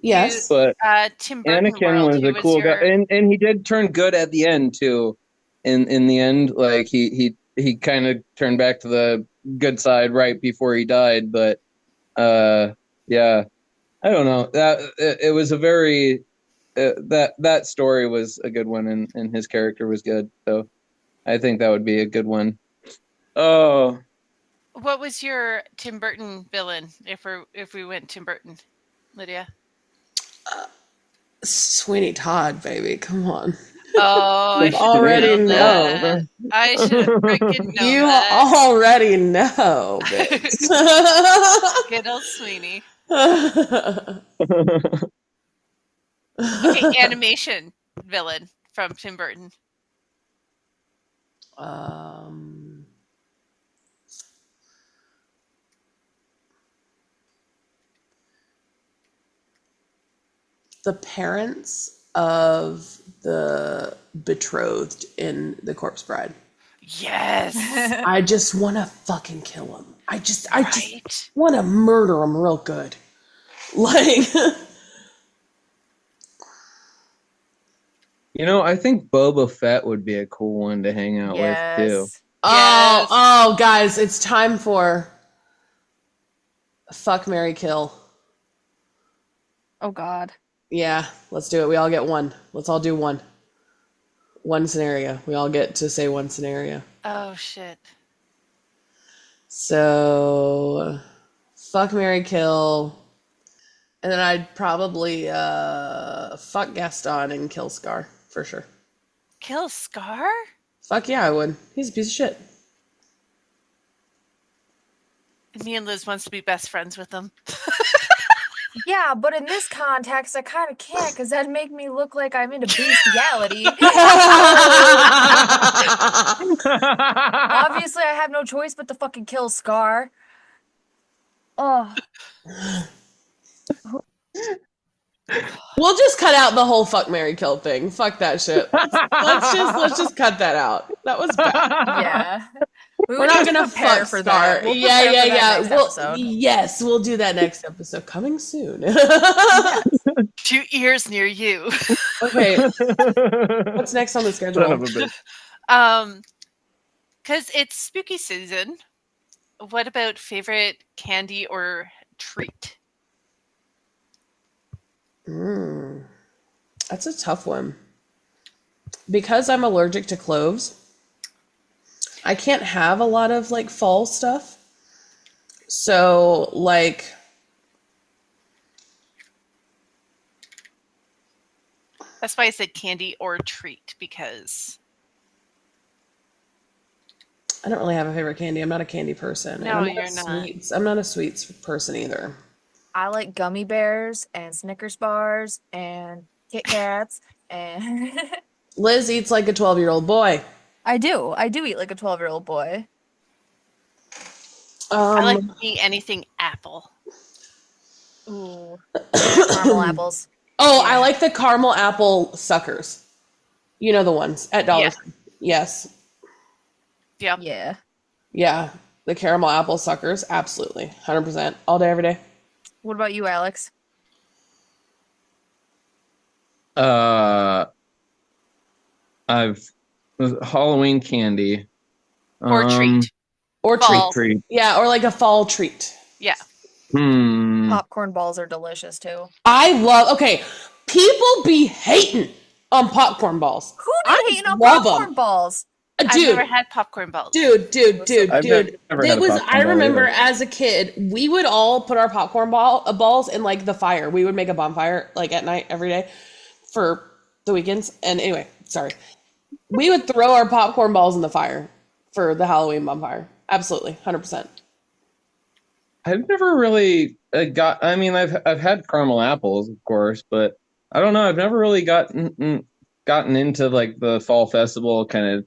Speaker 2: yes,
Speaker 1: But
Speaker 3: Tim Burton
Speaker 1: Anakin
Speaker 3: world.
Speaker 1: was
Speaker 3: Who
Speaker 1: a cool guy, and he did turn good at the end too. In the end, like he kind of turned back to the good side right before he died. But yeah, I don't know. It was a very that story was a good one, and his character was good. So I think that would be a good one. Oh,
Speaker 3: What was your Tim Burton villain? If we went Tim Burton, Lydia.
Speaker 2: Sweeney Todd, baby, come on.
Speaker 3: Oh, I should
Speaker 2: already
Speaker 3: have known
Speaker 2: know.
Speaker 3: that. I should have freaking known
Speaker 2: You
Speaker 3: that.
Speaker 2: already know, bitch.
Speaker 3: Good old Sweeney. Okay, animation villain from Tim Burton.
Speaker 2: The parents of the betrothed in The Corpse Bride.
Speaker 3: Yes.
Speaker 2: I just want to fucking kill him. I just
Speaker 3: Right.
Speaker 2: want to murder him real good. Like,
Speaker 1: you know, I think Boba Fett would be a cool one to hang out with too.
Speaker 5: Yes.
Speaker 2: oh, guys, it's time for fuck, marry, kill.
Speaker 5: Oh God.
Speaker 2: Yeah, let's do it. We all get one. Let's all do one. One scenario. We all get to say one scenario.
Speaker 3: Oh shit.
Speaker 2: So, fuck, marry, kill. And then I'd probably fuck Gaston and kill Scar, for sure.
Speaker 3: Kill Scar?
Speaker 2: Fuck yeah, I would. He's a piece of shit.
Speaker 3: Me and Liz wants to be best friends with him.
Speaker 5: Yeah, but in this context, I kind of can't because that'd make me look like I'm into bestiality. Obviously, I have no choice but to fucking kill Scar. Oh.
Speaker 2: We'll just cut out the whole fuck, marry, kill thing. Fuck that shit. Let's just cut that out. That was bad.
Speaker 5: Yeah.
Speaker 2: We're not gonna
Speaker 5: prepare
Speaker 2: fuck
Speaker 5: for
Speaker 2: Scar.
Speaker 5: that. We'll prepare for that next episode.
Speaker 2: Yes, we'll do that next episode. Coming soon.
Speaker 3: 2 ears near you.
Speaker 2: Okay. What's next on the schedule?
Speaker 1: Son of a bitch.
Speaker 3: Because it's spooky season. What about favorite candy or treat?
Speaker 2: That's a tough one. Because I'm allergic to cloves, I can't have a lot of like fall stuff. So like
Speaker 3: That's why I said candy or treat, because
Speaker 2: I don't really have a favorite candy. I'm not a candy person.
Speaker 3: No,
Speaker 2: and
Speaker 3: you're not.
Speaker 2: Sweets. I'm not a sweets person either.
Speaker 5: I like gummy bears and Snickers bars and Kit Kats and
Speaker 2: Liz eats like a 12-year-old boy.
Speaker 5: I do eat like a 12-year-old boy.
Speaker 3: I like to eat anything apple.
Speaker 5: Ooh. Caramel apples.
Speaker 2: Oh, I like the caramel apple suckers. You know the ones at Dollar Tree. Yes.
Speaker 3: Yep.
Speaker 5: Yeah.
Speaker 2: Yeah. The caramel apple suckers. Absolutely. 100%. All day, every day.
Speaker 5: What about you, Alex?
Speaker 1: I've Halloween candy
Speaker 3: Or treat.
Speaker 2: Or
Speaker 3: Fall.
Speaker 1: treat.
Speaker 2: Yeah, or like a fall treat.
Speaker 3: Yeah.
Speaker 5: Popcorn balls are delicious too.
Speaker 2: Okay, people be hating on popcorn balls.
Speaker 5: Who be hating on
Speaker 2: love 'em.
Speaker 5: popcorn balls?
Speaker 3: I've
Speaker 2: Dude,
Speaker 3: never had popcorn balls.
Speaker 2: dude.
Speaker 1: I've never
Speaker 2: It
Speaker 1: had a
Speaker 2: was.
Speaker 1: popcorn
Speaker 2: I
Speaker 1: ball
Speaker 2: remember
Speaker 1: either.
Speaker 2: as a kid, we would all put our popcorn balls in like the fire. We would make a bonfire like at night every day for the weekends. And anyway, sorry, we would throw our popcorn balls in the fire for the Halloween bonfire. Absolutely, 100%.
Speaker 1: I've never really got. I mean, I've had caramel apples, of course, but I don't know. I've never really gotten into like the fall festival kind of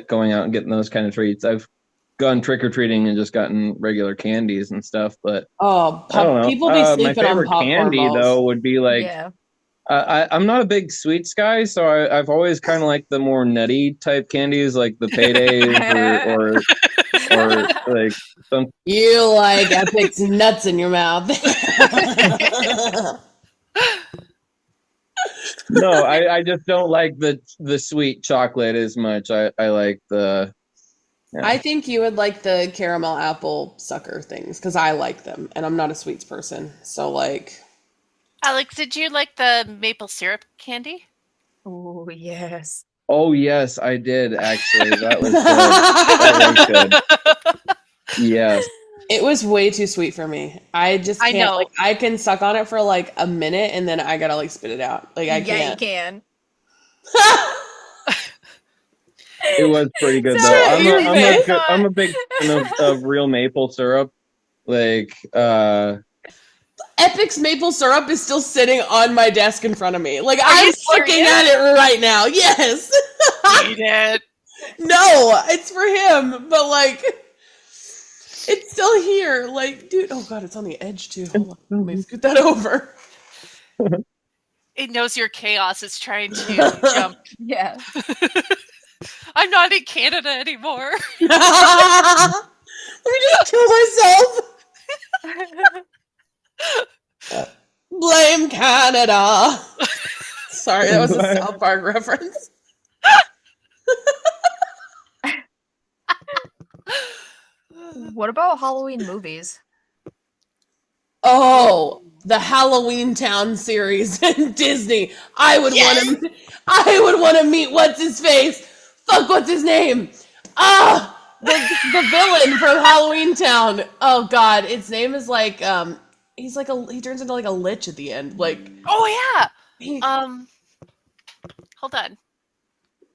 Speaker 1: going out and getting those kind of treats. I've gone trick or treating and just gotten regular candies and stuff, but
Speaker 2: Oh,
Speaker 1: I don't know.
Speaker 2: people be
Speaker 1: My
Speaker 2: sleeping on
Speaker 1: favorite
Speaker 2: popcorn
Speaker 1: candy
Speaker 2: balls.
Speaker 1: though would be like
Speaker 5: Yeah.
Speaker 1: I'm not a big sweets guy, so I've always kind of like the more nutty type candies, like the paydays or like some.
Speaker 2: You like Epic's nuts in your mouth.
Speaker 1: No, I just don't like the sweet chocolate as much. I like the. Yeah.
Speaker 2: I think you would like the caramel apple sucker things because I like them and I'm not a sweets person. So, like,
Speaker 3: Alex, did you like the maple syrup candy?
Speaker 5: Oh, yes.
Speaker 1: Oh yes, I did actually. That was good. That was good. Yes.
Speaker 2: it was way too sweet for me. I just
Speaker 3: I
Speaker 2: can't.
Speaker 3: know.
Speaker 2: Like, I can suck on it for like a minute and then I gotta like spit it out. Like, I
Speaker 5: Yeah, you
Speaker 2: can't.
Speaker 5: can.
Speaker 1: It was pretty good
Speaker 2: Shut
Speaker 1: though.
Speaker 2: your face.
Speaker 1: I'm a big fan of real maple syrup. Like
Speaker 2: Epic's maple syrup is still sitting on my desk in front of me. Like,
Speaker 3: you
Speaker 2: I'm looking
Speaker 3: serious?
Speaker 2: at it right now. Yes.
Speaker 3: Eat it.
Speaker 2: No, it's for him, but like, it's still here. Like, dude, oh god, it's on the edge too. Hold on, let me scoot that over.
Speaker 3: It knows your chaos is trying to jump.
Speaker 5: Yeah.
Speaker 3: I'm not in Canada anymore.
Speaker 2: Let me just kill myself. Blame Canada. Sorry, that was a South Park reference.
Speaker 5: What about Halloween movies?
Speaker 2: Oh, the Halloween Town series in Disney. I would want to meet what's his face. Fuck, what's his name? The villain from Halloween Town. Oh god, its name is like he turns into like a lich at the end. Like,
Speaker 3: Oh
Speaker 2: he,
Speaker 3: yeah. Hold on.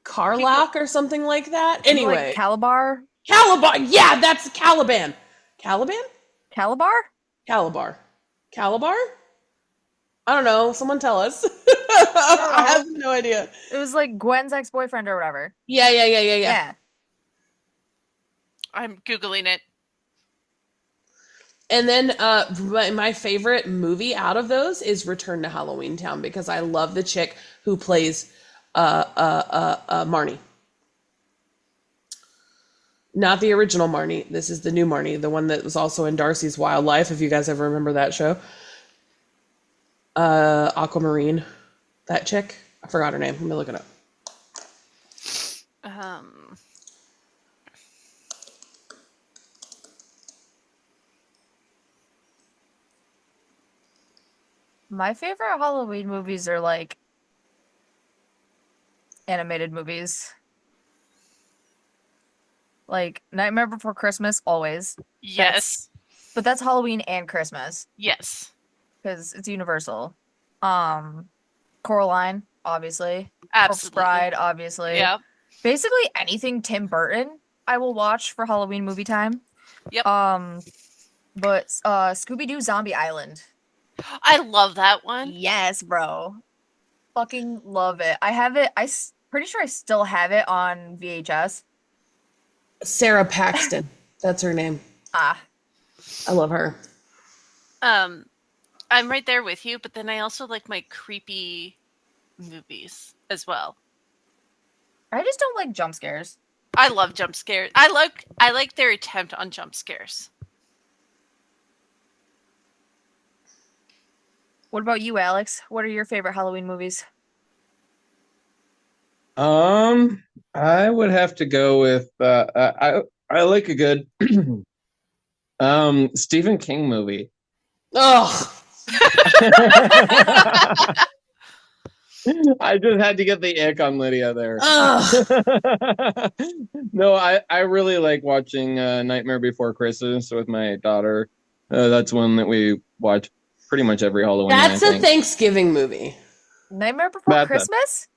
Speaker 2: Karlach or something like that. Anyway,
Speaker 5: Like Calabar?
Speaker 2: Calabar. Yeah, that's Caliban. Caliban?
Speaker 5: Calabar?
Speaker 2: Calabar. Calabar? I don't know. Someone tell us. I have no idea.
Speaker 5: It was like Gwen's ex-boyfriend or whatever.
Speaker 2: Yeah.
Speaker 5: Yeah.
Speaker 3: I'm Googling it.
Speaker 2: And then my favorite movie out of those is Return to Halloween Town because I love the chick who plays Marnie. Not the original Marnie. This is the new Marnie, the one that was also in Darcy's Wildlife, if you guys ever remember that show. Aquamarine. That chick. I forgot her name. Let me look it up.
Speaker 5: My favorite Halloween movies are like animated movies. Like Nightmare Before Christmas, always.
Speaker 3: Yes.
Speaker 5: But that's Halloween and Christmas
Speaker 3: Yes.
Speaker 5: because it's universal. Coraline, obviously. Corpse
Speaker 3: Absolutely.
Speaker 5: Bride, obviously.
Speaker 3: Yeah.
Speaker 5: Basically anything Tim Burton, I will watch for Halloween movie time.
Speaker 3: Yep.
Speaker 5: But Scooby-Doo Zombie Island.
Speaker 3: I love that one.
Speaker 5: Yes, bro. Fucking love it. I have it. Pretty sure I still have it on VHS.
Speaker 2: Sarah Paxton. That's her name.
Speaker 5: Ah.
Speaker 2: I love her.
Speaker 3: I'm right there with you, but then I also like my creepy movies as well.
Speaker 5: I just don't like jump scares.
Speaker 3: I love jump scares. I like their attempt on jump scares.
Speaker 5: What about you, Alex? What are your favorite Halloween movies?
Speaker 1: I would have to go with I like a good Stephen King movie.
Speaker 2: Oh,
Speaker 1: I just had to get the ick on Lydia there.
Speaker 2: Ugh.
Speaker 1: No, I really like watching Nightmare Before Christmas with my daughter. That's one that we watch pretty much every Halloween, I
Speaker 2: That's a
Speaker 1: think.
Speaker 2: Thanksgiving movie.
Speaker 5: Nightmare Before
Speaker 1: That's a
Speaker 5: Christmas?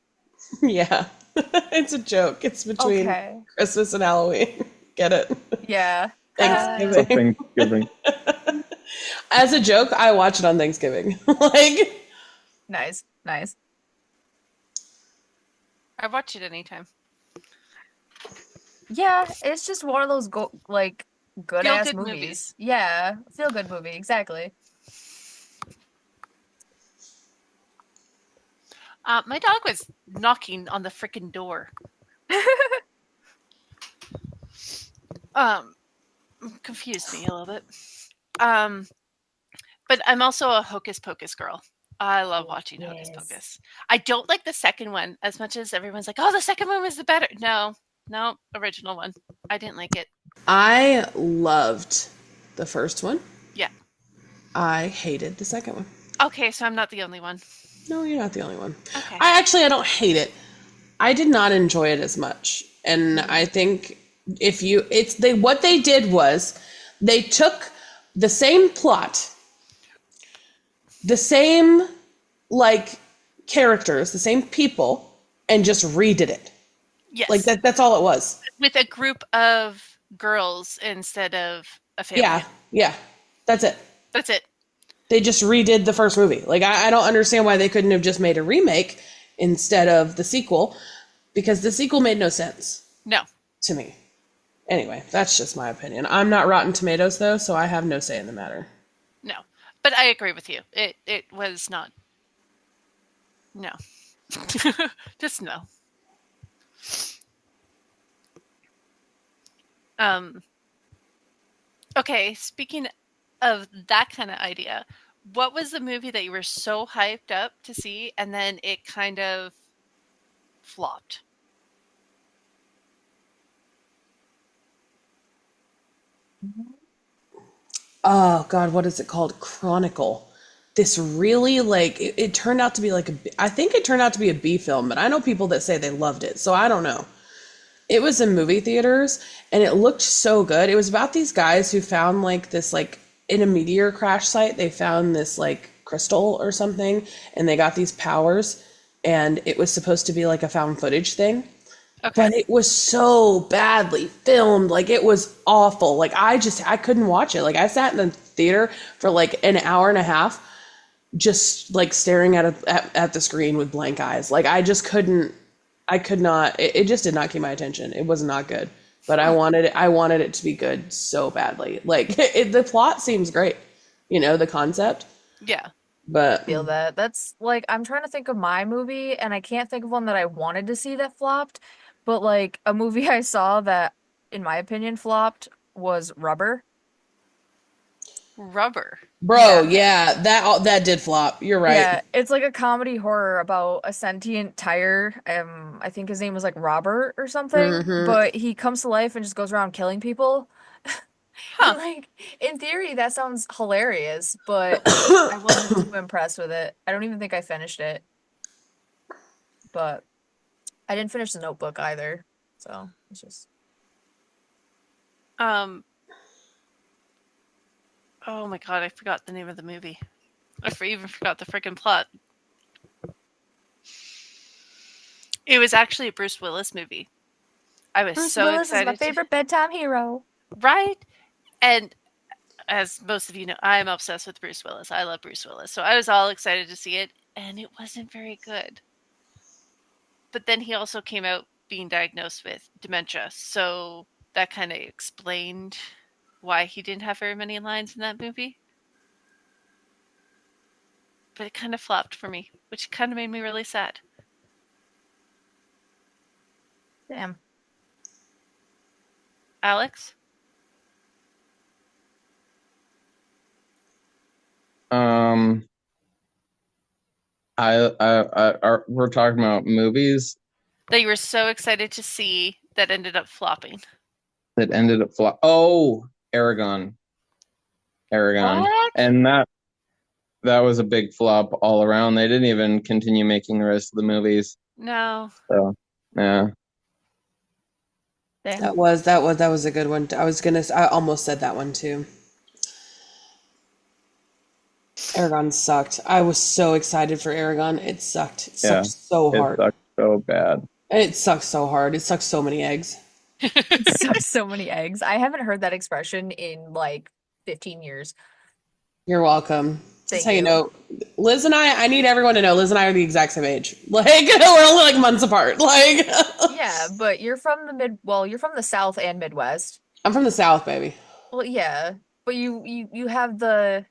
Speaker 2: Yeah. It's a joke. It's between
Speaker 5: Okay.
Speaker 2: Christmas and Halloween. Get it?
Speaker 5: Yeah.
Speaker 1: it's a
Speaker 2: Thanksgiving.
Speaker 1: Thanksgiving.
Speaker 2: As a joke, I watch it on Thanksgiving. Like,
Speaker 5: Nice. Nice.
Speaker 3: I watch it anytime.
Speaker 5: Yeah, it's just one of those good ass
Speaker 3: Feel-good
Speaker 5: movies.
Speaker 3: movies.
Speaker 5: Yeah, feel good movie, exactly.
Speaker 3: My dog was knocking on the freaking door. Confused me a little bit. But I'm also a Hocus Pocus girl. I love watching Hocus
Speaker 5: Yes.
Speaker 3: Pocus. I don't like the second one as much as everyone's like, oh, the second one was the better. No, original one. I didn't like it.
Speaker 2: I loved the first one.
Speaker 3: Yeah.
Speaker 2: I hated the second one.
Speaker 3: Okay, so I'm not the only one.
Speaker 2: No, you're not the only one.
Speaker 3: Okay.
Speaker 2: I don't hate it. I did not enjoy it as much. And I think what they did was they took the same plot, the same like characters, the same people, and just redid it.
Speaker 3: Yes.
Speaker 2: Like that's all it was.
Speaker 3: With a group of girls instead of a family.
Speaker 2: Yeah, yeah. That's it.
Speaker 3: That's it.
Speaker 2: They just redid the first movie. Like I don't understand why they couldn't have just made a remake instead of the sequel, because the sequel made no sense
Speaker 3: No.
Speaker 2: to me. Anyway, that's just my opinion. I'm not Rotten Tomatoes though, so I have no say in the matter.
Speaker 3: No. But I agree with you. It was not. No. Just no. Okay, speaking of that kind of idea, what was the movie that you were so hyped up to see and then it kind of flopped?
Speaker 2: Oh God, what is it called? Chronicle. This really it turned out to be I think it turned out to be a B film, but I know people that say they loved it, so I don't know. It was in movie theaters and it looked so good. It was about these guys who found this in a meteor crash site, they found this crystal or something and they got these powers and it was supposed to be like a found footage thing.
Speaker 3: Okay.
Speaker 2: But it was so badly filmed. Like it was awful. Like I couldn't watch it. Like I sat in the theater for like an hour and a half just like staring at the screen with blank eyes. Like I could not, it just did not keep my attention. It was not good, but I wanted it to be good so badly. Like the plot seems great, the concept,
Speaker 3: Yeah.
Speaker 2: but
Speaker 5: Feel that. That's I'm trying to think of my movie and I can't think of one that I wanted to see that flopped, but like a movie I saw that in my opinion flopped was Rubber.
Speaker 3: Rubber.
Speaker 2: bro, yeah, that did flop. You're right.
Speaker 5: Yeah, it's like a comedy horror about a sentient tire. I think his name was like Robert or something, but he comes to life and just goes around killing people.
Speaker 3: Huh.
Speaker 5: And like in theory, that sounds hilarious, but I wasn't too impressed with it. I don't even think I finished it, but I didn't finish The Notebook either. So it's just
Speaker 3: Oh my god, I forgot the name of the movie. Even forgot the freaking plot. It was actually a Bruce Willis movie. I was
Speaker 5: Bruce
Speaker 3: so
Speaker 5: Willis is
Speaker 3: excited.
Speaker 5: my favorite bedtime hero.
Speaker 3: Right? And as most of you know, I'm obsessed with Bruce Willis. I love Bruce Willis. So I was all excited to see it, and it wasn't very good. But then he also came out being diagnosed with dementia. So that kind of explained why he didn't have very many lines in that movie. But it kind of flopped for me, which kind of made me really sad.
Speaker 5: Damn.
Speaker 3: Alex?
Speaker 1: We're talking about movies
Speaker 3: That you were so excited to see that ended up flopping.
Speaker 1: that ended up flop. Oh, Aragon.
Speaker 3: What?
Speaker 1: And that was a big flop all around. They didn't even continue making the rest of the movies.
Speaker 3: No.
Speaker 1: So, yeah.
Speaker 5: Damn.
Speaker 2: That was a good one. I almost said that one too. Aragon sucked. I was so excited for Aragon. It sucked. It sucked so hard.
Speaker 1: It sucked so bad.
Speaker 2: It sucked so hard. It sucked so many eggs.
Speaker 5: It sucks so many eggs. I haven't heard that expression in like 15 years.
Speaker 2: You're welcome. Just
Speaker 5: Thank
Speaker 2: how you
Speaker 5: you.
Speaker 2: know, Liz and I need everyone to know, Liz and I are the exact same age. Like, we're only like months apart. Like,
Speaker 5: Yeah, but you're from you're from the South and Midwest.
Speaker 2: I'm from the South, baby.
Speaker 5: Well, yeah, but you have the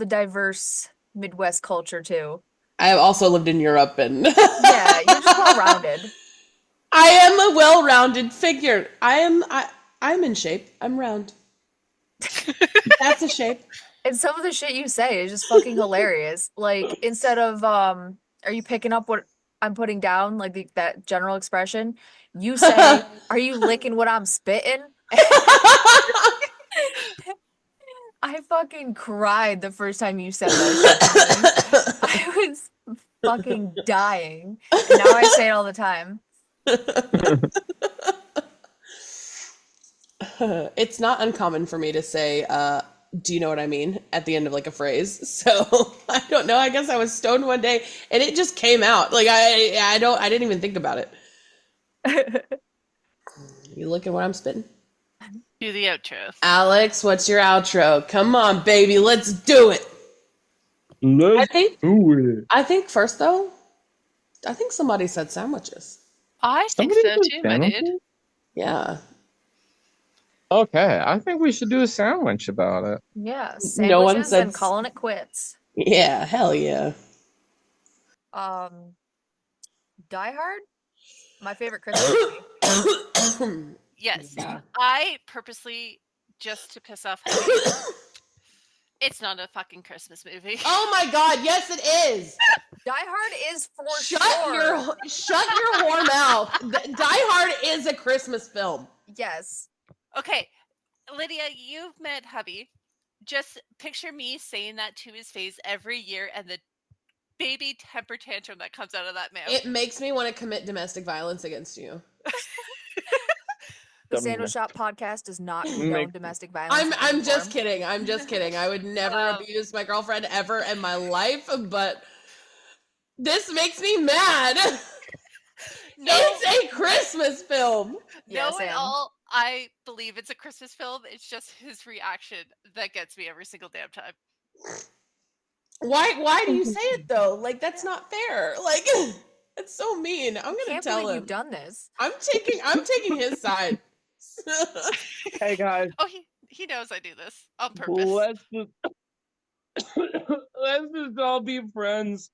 Speaker 5: diverse Midwest culture too.
Speaker 2: I have also lived in Europe and
Speaker 5: Yeah, you're just well-rounded.
Speaker 2: I am a well-rounded figure. I'm in shape. I'm round. That's a shape.
Speaker 5: And some of the shit you say is just fucking hilarious. Like, instead of are you picking up what I'm putting down, like that general expression, you say, are you licking what I'm spitting? I fucking cried the first time you said that shit to me. I was fucking dying. And now I say it all the time.
Speaker 2: It's not uncommon for me to say, do you know what I mean? At the end of like a phrase. So I don't know. I guess I was stoned one day and it just came out. Like I didn't even think about it. You look at what I'm spitting.
Speaker 3: Do the outro.
Speaker 2: Alex, what's your outro? Come on, baby, let's do it.
Speaker 1: Let's do it.
Speaker 2: I think first though, I think somebody said sandwiches.
Speaker 3: I think
Speaker 1: Somebody
Speaker 3: so
Speaker 1: put
Speaker 3: too, I did.
Speaker 1: sandwiches?
Speaker 2: Yeah.
Speaker 1: Okay, I think we should do a sandwich about it.
Speaker 5: Yeah,
Speaker 2: No one
Speaker 5: sandwiches
Speaker 2: said
Speaker 5: and calling it quits.
Speaker 2: Yeah, hell yeah.
Speaker 5: Die Hard? My favorite Christmas movie.
Speaker 3: Yes.
Speaker 2: Yeah.
Speaker 3: I purposely, just to piss off Heidi, it's not a fucking Christmas movie.
Speaker 2: Oh my god, yes it is.
Speaker 5: Die Hard is for
Speaker 2: Shut
Speaker 5: sure.
Speaker 2: your whore mouth. Die Hard is a Christmas film.
Speaker 5: Yes.
Speaker 3: Okay, Lydia, you've met hubby. Just picture me saying that to his face every year and the baby temper tantrum that comes out of that mouth.
Speaker 2: It makes me want to commit domestic violence against you.
Speaker 5: The Sandwich Shop podcast does not condone domestic violence.
Speaker 2: I'm just kidding. I'm just kidding. I would never abuse my girlfriend ever in my life, but this makes me mad.
Speaker 3: No,
Speaker 2: It's a Christmas film.
Speaker 5: Yeah,
Speaker 3: no, at
Speaker 5: Sam.
Speaker 3: all. I believe it's a Christmas film. It's just his reaction that gets me every single damn time.
Speaker 2: Why do you say it though? Like that's not fair. Like it's so mean. I'm gonna
Speaker 5: Can't
Speaker 2: tell
Speaker 5: believe
Speaker 2: him.
Speaker 5: you've done this.
Speaker 2: I'm taking his side.
Speaker 1: Hey guys,
Speaker 3: Oh, he knows I do this on purpose.
Speaker 1: let's just all be friends.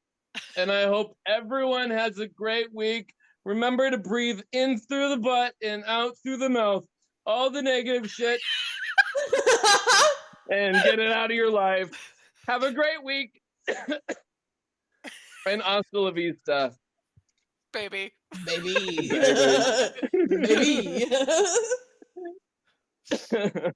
Speaker 1: And I hope everyone has a great week. Remember to breathe in through the butt and out through the mouth. All the negative shit. And get it out of your life. Have a great week. And hasta la vista.
Speaker 3: Baby.
Speaker 2: Baby.
Speaker 1: Baby.
Speaker 2: Baby.